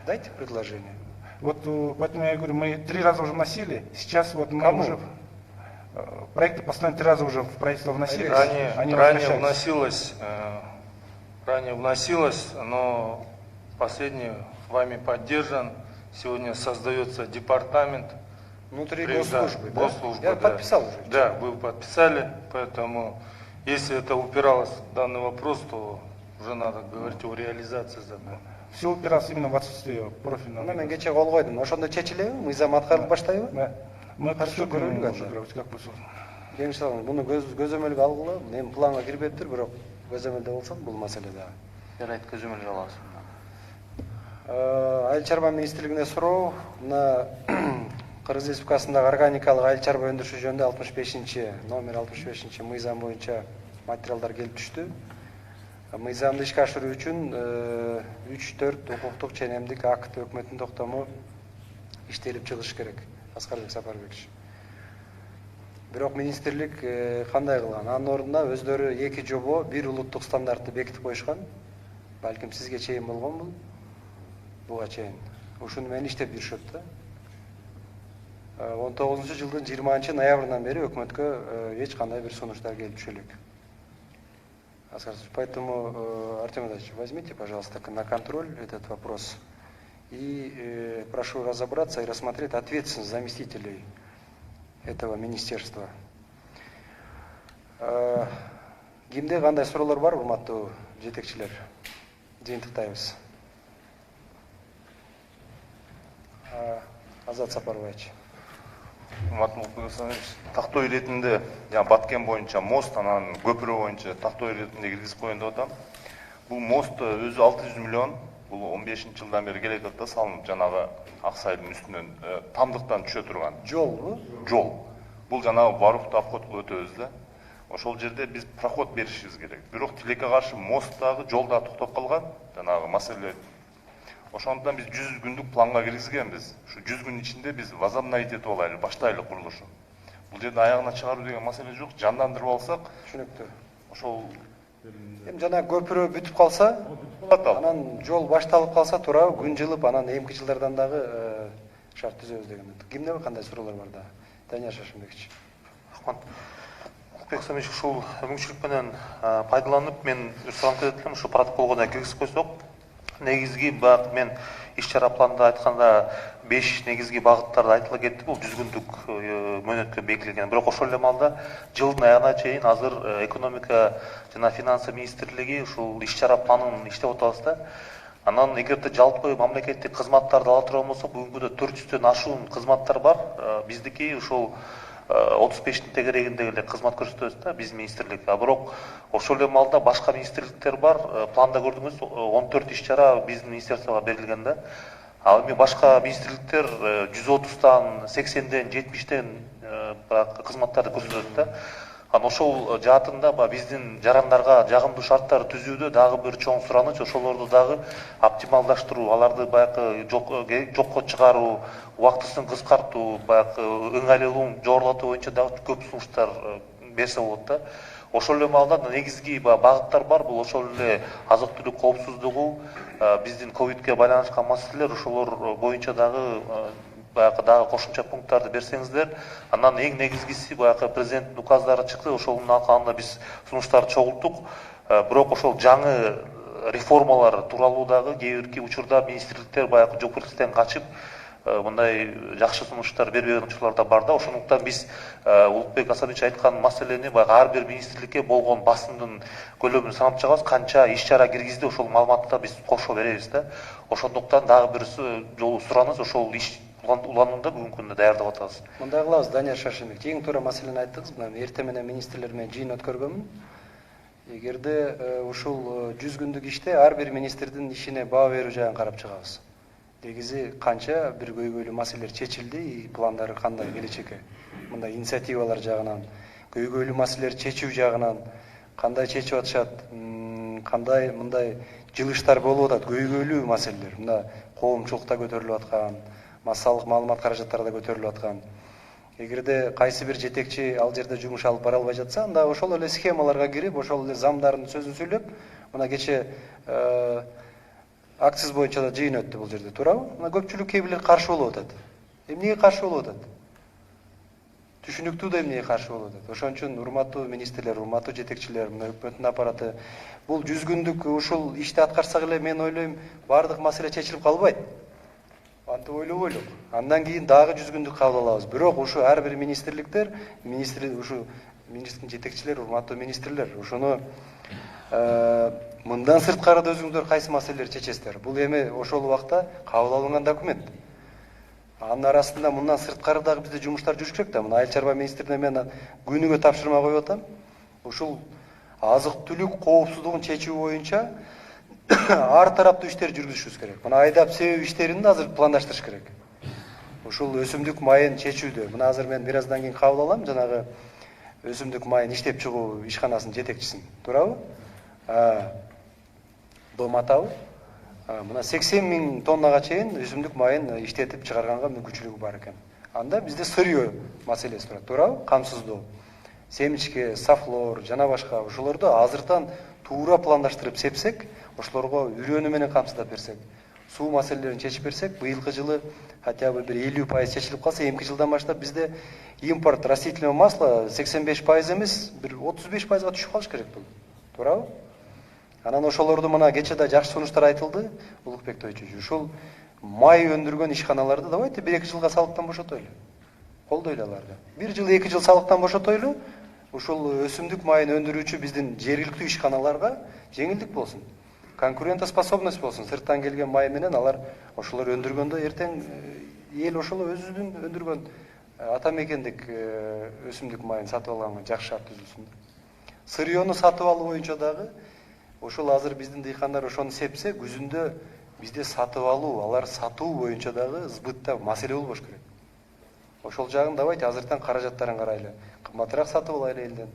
Дайте предложение. Вот поэтому я говорю, мы 3 раза уже вносили, сейчас вот мы Кому? уже проекты постоянно 3 раза уже в правительство вносили. Ранее вносилось, но последний вами поддержан. Сегодня создается департамент Внутри госслужбы, да? госслужбы, Я да. подписал уже. Да, вы подписали, поэтому если это упиралось в данный вопрос, то уже надо говорить о реализации закона. Все упиралось именно в отсутствие профильного. Мен кече кол койдум. Ошондо чечилеби? Мыйзам аткарылып баштайбы? Да. Мы Хорошо, приступим көрөлүк уже анда. говорить, как вы созданы. Кеңеш муну көзөмөлгө алгыла. Эми планга кирбептир, бирок көзөмөлдө болсо бул маселе да. Жарайт, көзөмөл аласың. Айыл чарба министрлигине суроо, мына Кыргыз Республикасындагы органикалык айыл чарба өндүрүшү жөнүндө 65 мыйзам боюнча материалдар келип түштү. Мыйзамды ишке ашыруу үчүн 3-4 укуктук ченемдик акт өкмөттүн токтому иштелип чыгыш керек. Аскарбек Сапарбекович. Бирок министрлик кандай кылган? Анын ордуна өздөрү 2 жобо, 1 улуттук стандартты бекитип коюшкан. Балким сизге чейин болгон бул. Буга чейин. Ушуну менен иштеп жүрүшөт да. 19-жылдын 20-ноябрынан бери өкмөткө эч кандай бир сунуштар келип түшө элек. Поэтому, Артем Ильич, возьмите, пожалуйста, на контроль этот вопрос и прошу разобраться и рассмотреть ответственность заместителей этого министерства. Кимде кандай суроолор бар, урматтуу жетекчилер? Жыйынтыктайбыз. Азат Сапарбаевич. Тактоо иретинде Баткен боюнча мост, анан көпүрө боюнча тактоо иретинде киргизип коюн деп атам. Бул мост өзү 600 миллион, бул 15-жылдан бери келе жатат да салынып, жанагы Аксайдын үстүнөн тамдыктан түшө турган. Жолбу? Жол. Бул жанагы Барухту обходко өтөбүз да. Ошол жерде биз проход беришибиз керек. Бирок тилекке каршы мост жол да токтоп калган, жанагы маселе. Ошондон биз 100 күндүк планга киргизгенбиз. Ушу 100 күн ичинде биз возобновить этип алайлы, баштайлы курулушу. Бул жерде аягына чыгаруу деген маселе жок, жандандырып алсак, Түшүнүктүү. ошол Эми жана көпүрө бүтүп калса, анан жол башталып калса, туурабы күн жылып, анан эмки жылдардан дагы шарт түзөбүз деген. Кимде кандай суроолор бар да? Данияр Шашымбекович. Рахмат. Улукбек Самич, ушул мүмкүнчүлүк менен пайдаланып, мен сурап кетем, ушу протоколго да киргизип койсок, негизги багыт мен иш-чара планында айтканда 5 негизги багыттарды айтыла кетти. Бул 100 күндүк мөөнөткө бекитилген. Бирок ошол эле маалда жылдын аягына чейин азыр экономика жана финансы министрлиги ушул иш-чара планын иштеп атабыз да. Анан эгерде жалпы мамлекеттик кызматтарды ала турган болсок, бүгүнкүдө 400төн ашуун кызматтар бар. Биздики ушул 35-тин тегерегинде эле кызмат көрсөтөбүз да, биз министрлик. Бирок ошол эле маалда башка министрликтер бар. Планда көрдүңүз, 14 иш-чара биздин министрликке берилген да. Ал эми башка министрликтер 130тан, 80ден, 70тен кызматтарды көрсөтөт да. Анан ошол жаатында биздин жарандарга жагымдуу шарттар түзүүдө дагы бир чоң сураныч ошолорду дагы оптималдаштыруу, аларды баягы жокко чыгаруу, убактысын кыскартуу, баягы ыңгайлуулугун жогорулатуу боюнча дагы көп сунуштар берсе болот да. Ошол эле маалда негизги багыттар бар. Бул ошол эле азык-түлүк коопсуздугу, биздин ковидке байланышкан маселелер, ошолор боюнча дагы баягы дагы кошумча пункттарды берсеңиздер. Андан эң негизгиси баягы президенттин указдары чыкты. Ошонун алкагында биз сунуштарды чогулттук. Бирок ошол жаңы реформалар тууралуу дагы кээ бир учурда министрликтер баягы жоопкерчиликтен качып мындай жакшы сунуштар бербеген учурлар да бар да. Ошондуктан биз Улукбек Асадович айткан маселени баягы ар бир министрликке болгон басымдын көлөмүн санап чыгабыз. Канча иш-чара киргизди, ошол маалыматты да биз кошо беребиз да. Ошондуктан дагы бир жолу сураныз, ошол иш уланууда бүгүнкү күндө даярдап атабыз. Мындай кылабыз, Данияр Шаршембек. Тең туура маселени айттыңыз. Мына эртең менен министрлер менен жыйын өткөргөнмүн. Эгерде ушул 100 күндүк иште ар бир министрдин ишине баа берүү жагын карап чыгабыз. Негизи канча бир көйгөйлүү маселелер чечилди, пландары кандай келечекке. Мындай инициативалар жагынан, көйгөйлүү маселелер чечүү жагынан кандай чечип атышат, кандай мындай жылыштар болуп атат, көйгөйлүү маселелер. Мына коомчулукта көтөрүлүп аткан, массалык маалымат каражаттары да көтөрүлүп аткан. Эгерде кайсы бир жетекчи ал жерде жумуш алып бара албай жатса, анда ошол эле схемаларга кирип, ошол эле замдардын сөзүн сүйлөп, мына кече акциз боюнча да жыйын өттү бул жерде, туурабы? Мына көпчүлүк кээ бирлер каршы болуп атат. Эмнеге каршы болуп атат? Түшүнүктүү да эмнеге каршы болуп атат. Ошон үчүн урматтуу министрлер, урматтуу жетекчилер, мына өкмөттүн аппараты бул 100 күндүк ушул ишти аткарсак эле мен ойлойм баардык маселе чечилип калбайт. Антип ойлобойлук. Андан кийин дагы 100 күндүк кабыл алабыз. Бирок ушу ар бир министрликтер, ушу министрдин жетекчилери, урматтуу министрлер, ошону мындан сырткары да өзүңүздөр кайсы маселелерди чечесиздер. Бул эми ошол убакта кабыл алынган документ. Анын арасында мындан сырткары дагы бизде жумуштар жүрүш керек да. Мына айыл чарба министрине мен күнүгө тапшырма коюп атам. Ушул азык-түлүк коопсуздугун чечүү боюнча ар тараптуу иштер жүргүзүшүбүз керек. Мына айдап себеп иштерин да азыр пландаштырыш керек. Ушул өсүмдүк майын чечүүдө. Мына азыр мен бир аздан кийин кабыл алам жанагы өсүмдүк майын иштеп чыгуу ишканасынын жетекчисин. Туурабы? Дом атабы? Мына 80 000 тоннага чейин өсүмдүк майын иштетип чыгарганга мүмкүнчүлүгү бар экен. Анда бизде сырьё маселеси турат, туурабы? Камсыздоо. Семечке, сафлор, жана башка ошолорду азырдан туура пландаштырып сепсек, ошолорго үрөнү менен камсыздап берсек, суу маселелерин чечип берсек, быйылкы жылы хотя бы бир 50% чечилип калса, эмки жылдан баштап бизде импорт растительного масла 85% эмес, бир 35%га түшүп калыш керек бул. Туурабы? Анан ошолорду мына кече да жакшы сунуштар айтылды, Улукбек Тойчу. Ушул май өндүргөн ишканаларды давайте 1-2 жылга салыктан бошотойлу. Колдойлу аларды. 1 жыл, 2 жыл салыктан бошотойлу. Ушул өсүмдүк майын өндүрүүчү биздин жергиликтүү ишканаларга жеңилдик болсун. Конкурентоспособность болсун. Сырттан келген май менен алар ошолор өндүргөндө эртең эл ошол өзүнүн өндүргөн ата мекендик өсүмдүк майын сатып алганга жакшы шарт түзүлсүн. Сырьёну сатып алуу боюнча дагы ошол азыр биздин дыйкандар ошону сепсе, күзүндө бизде сатып алуу, алар сатуу боюнча дагы сбытта маселе болбош керек. Ошол жагын давайте азыртан каражаттарын карайлы. Кымбатыраак сатып алайлы элден.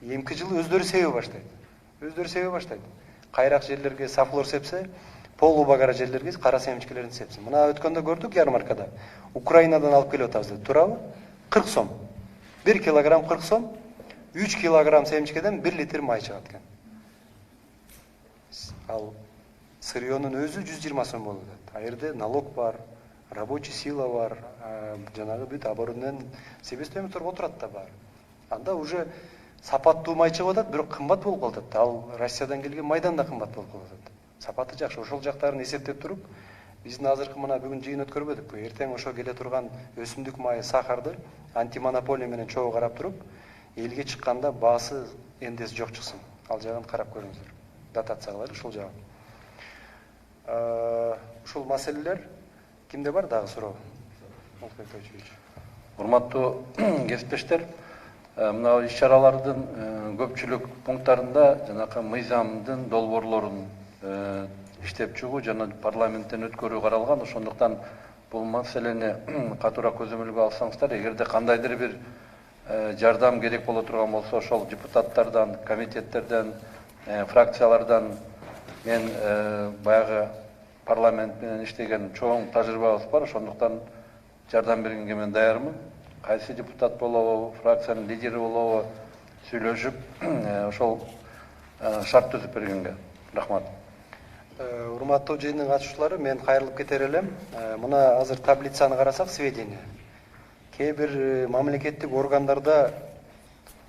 Эмки жылы өздөрү себе баштайт. Өздөрү себе баштайт. Кайрак жерлерге сафлор сепсе, полубагара жерлерге кара семечкелерин сепсин. Мына өткөндө көрдүк ярмаркада. Украинадан алып келип атабыз деп, туурабы? 40 сом. 1 килограмм 40 сом, 3 килограмм семечкеден 1 литр май чыгат экен. Ал сырьёнун өзү 120 сом болуп атат. А жерде налог бар, рабочий сила бар, жанагы бүт оборудованиянын себестоимосттору отурат да бар. Анда уже сапаттуу май чыгып атат, бирок кымбат болуп калат. Ал Россиядан келген майдан да кымбат болуп калат. Сапаты жакшы. Ошол жактарын эсептеп туруп, биздин азыркы мына бүгүн жыйын өткөрбөдүкпү? Эртең ошо келе турган өсүмдүк майы сахарды антимонополия менен чогуу карап туруп, элге чыкканда баасы эндес жок чыксын. Ал жагын карап көрүңүздөр. Дотация кылайлы ушул жагын. Ушул маселелер кимде бар дагы суроо? Урматтуу кесиптештер, мына иш-чаралардын көпчүлүк пункттарында жанакы мыйзамдын долбоорлорун иштеп чыгуу жана парламенттен өткөрүү каралган. Ошондуктан бул маселени катуураак көзөмөлгө алсаңыздар, эгерде кандайдыр бир жардам керек боло турган болсо ошол депутаттардан, комитеттерден, фракциялардан мен баягы парламент менен иштеген чоң тажрыйбабыз бар, ошондуктан жардам бергенге мен даярмын. Кайсы депутат болобу, фракциянын лидери болобу сүйлөшүп, ошол шарт түзүп бергенге. Рахмат. Урматтуу жыйындын катышуучулары, мен кайрылып кетер элем. Мына азыр таблицаны карасак, сведения. Кээ бир мамлекеттик органдарда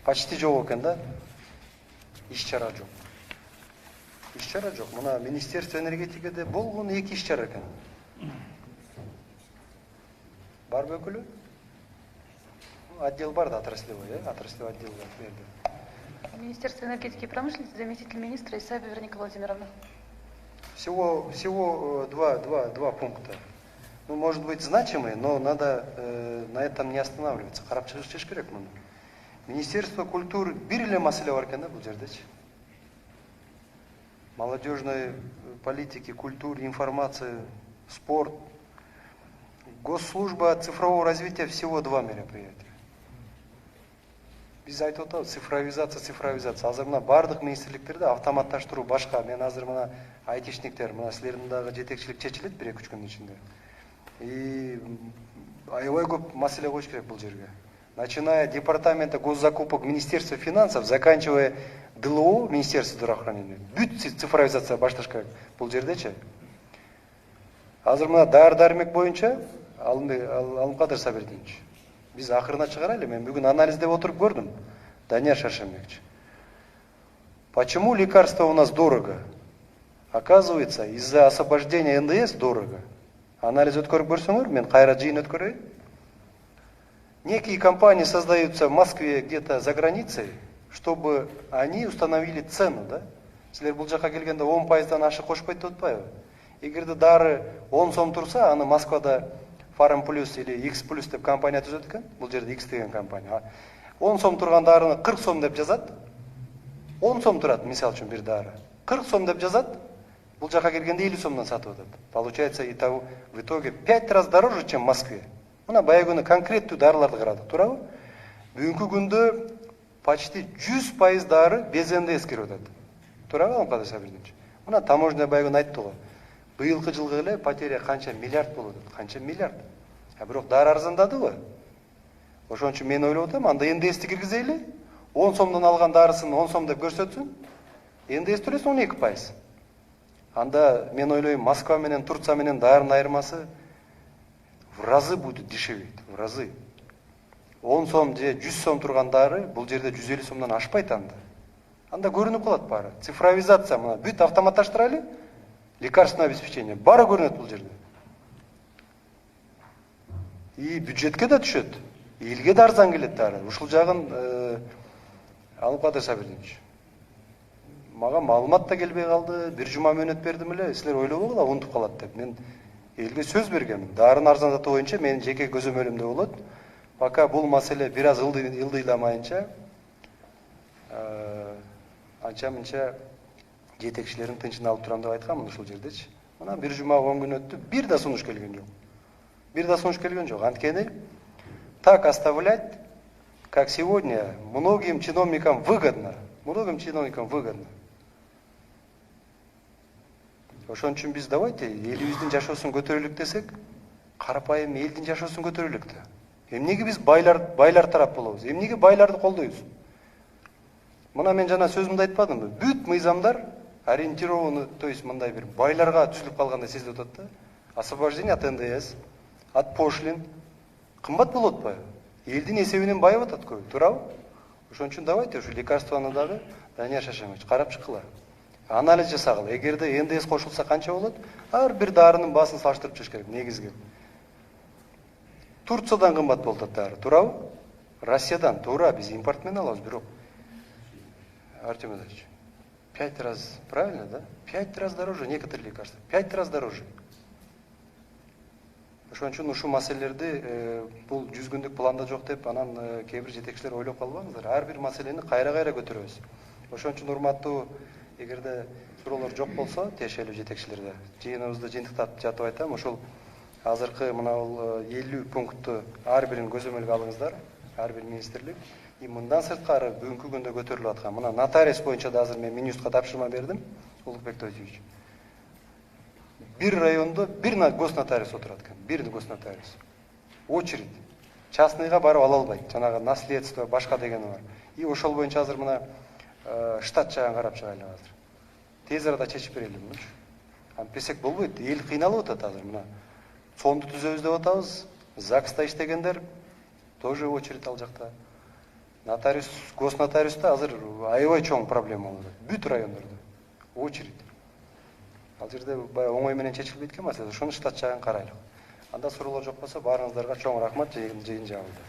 почти жок экен да. Иш-чара жок. Иш-чара жок. Мына Министерство энергетикаде болгон 2 иш-чара экен. Барбы өкүлү? Отдел бар да, отраслевой, отраслевой отдел бар. Министерство энергетики и промышленности, заместитель министра Исаева Вероника Владимировна. Всего два пункта. Ну, может быть, значимые, но надо на этом не останавливаться. Карап чыгыш керек муну. Министерство культуры бир эле маселе бар экен да бул жердечи. Молодежной политики, культуры, информации, спорт. Госслужба цифрового развития всего 2 мероприятия. Биз айтып атабыз, цифровизация. Азыр мына бардык министрликтерде автоматташтыруу башка. Мен азыр мына айтишниктер, мына силердин дагы жетекчилик чечилет 1-2 күндүн ичинде. И аябай көп маселе коюш керек бул жерге. Начиная департамента госзакупок Министерства финансов, заканчивая ДЛО, Министерство здравоохранения. Бүт цифровизация башташ керек бул жердечи. Азыр мына дары-дармек боюнча Алымкадыр Сабирдинович, биз акырына чыгарайлы. Мен бүгүн анализдеп отуруп көрдүм. Данияр Шаршембекович. Почему лекарства у нас дорого? Оказывается, из-за освобождения НДС дорого. Анализ өткөрүп көрсөңөр, мен кайра жыйын өткөрөйүн. Некие компании создаются в Москве, где-то за границей, чтобы они установили цену, да? Силер бул жака келгенде 10%-дан ашык кошпойт деп атпайбы? Эгерде дары 10 сом турса, аны Москвада Farm Plus или X Plus деп компания түзөт экен. Бул жерде X деген компания. 10 сом турган дарыны 40 сом деп жазат. 10 сом турат, мисал үчүн бир дары. 40 сом деп жазат. Бул жака келгенде 50 сомдон сатып атат. Получается, в итоге 5 раз дороже, чем в Москве. Мына баягы конкреттүү дарыларды карадык, туурабы? Бүгүнкү күндө почти 100% дары без НДС кирип атат. Туурабы, Алымкадыр Сабирдинович? Мына таможня баягы айтты го. Быйылкы жылгы эле потеря канча миллиард болот, канча миллиард. Бирок дары арзандадыбы? Ошон үчүн мен ойлоп атам, анда НДСти киргизели, 10 сомдон алган дарысын 10 сом деп көрсөтсүн, НДС төлөсүн 12%. Анда мен ойлойм, Москва менен Турция менен дарынын айырмасы в разы будет дешеветь, в разы. 10 сом же 100 сом турган дары бул жерде 150 сомдон ашпайт анда. Анда көрүнүп калат баары. Цифровизация, мына бүт автоматташтыралы, лекарственное обеспечение баары көрүнөт бул жерде. И бюджетке да түшөт, элге да арзан келет дары. Ушул жагын Алымкадыр Сабирдинович. Мага маалымат да келбей калды. Бир жума мөөнөт бердим эле, силер ойлобогула унутуп калат деп. Мен элге сөз бергенмин. Дарын арзандатуу боюнча менин жеке көзөмөлүмдө болот. Пока бул маселе бир аз ылдыйламайынча, анча-мынча жетекчилерин тынчын алып турам деп айтканмын ушул жердечи. Мына бир жума 10 күн өттү, бир да сунуш келген жок. Анткени так оставлять, как сегодня, многим чиновникам выгодно. Ошон үчүн биз давайте элибиздин жашоосун көтөрөлүк десек, карапайым элдин жашоосун көтөрөлүк да. Эмнеге биз байлар тарап болобуз? Эмнеге байларды колдойбуз? Мына мен жана сөзүмдө айтпадымбы? Бүт мыйзамдар ориентированы, то есть мындай бир байларга түзүлүп калгандай сезилип атат да. Освобождение от НДС, от пошлин кымбат болуп атпайбы? Элдин эсебинен байып атат көбү, туурабы? Ошон үчүн давайте ушу лекарстваны дагы Данияр Шаршембекович карап чыккыла. Анализ жасагыла. Эгерде НДС кошулса канча болот? Ар бир дарынын баасын салыштырып чыгыш керек негизги. Турциядан кымбат болуп атат дары, туурабы? Россиядан туура, биз импорт менен алабыз, бирок Артем Ильич, 5 раз, правильно, да? 5 раз дороже некоторые лекарства. 5 раз дороже. Ошон үчүн ушул маселелерди бул 100 күндүк планда жок деп, анан кээ бир жетекчилер ойлоп калбаңыздар. Ар бир маселени кайра көтөрөбүз. Ошон үчүн урматтуу, эгерде суроолор жок болсо, тиешелүү жетекчилерде жыйыныбызды жыйынтыктап жатып айтам. Ушул азыркы мына 50 пунктту ар бирин көзөмөлгө алыңыздар. ар бир министрлик. И мындан сырткары бүгүнкү күндө көтөрүлүп аткан мына нотариус боюнча да азыр мен Минюстка тапшырма бердим, Улукбек Тойсуевич. Бир райондо бир госнотариус отурат экен, бир госнотариус. Очередь. Частныйга барып ала албайт. Жанагы наследство, башка дегени бар. И ошол боюнча азыр мына штат жагын карап чыгайлы азыр. Тез арада чечип берели мунучу. Антпесек болбойт. Эл кыйналып атат азыр мына. Фонду түзөбүз деп атабыз. ЗАГСта иштегендер тоже очередь ал жакта. Нотариус, госнотариуста азыр аябай чоң проблема болуп атат. Бүт райондордо очередь. Ал жерде баягы оңой менен чечилбейт экен маселе. Ошону штат жагын карайлы. Анда суроолор жок болсо баарыңыздарга чоң рахмат, жыйын жабылды.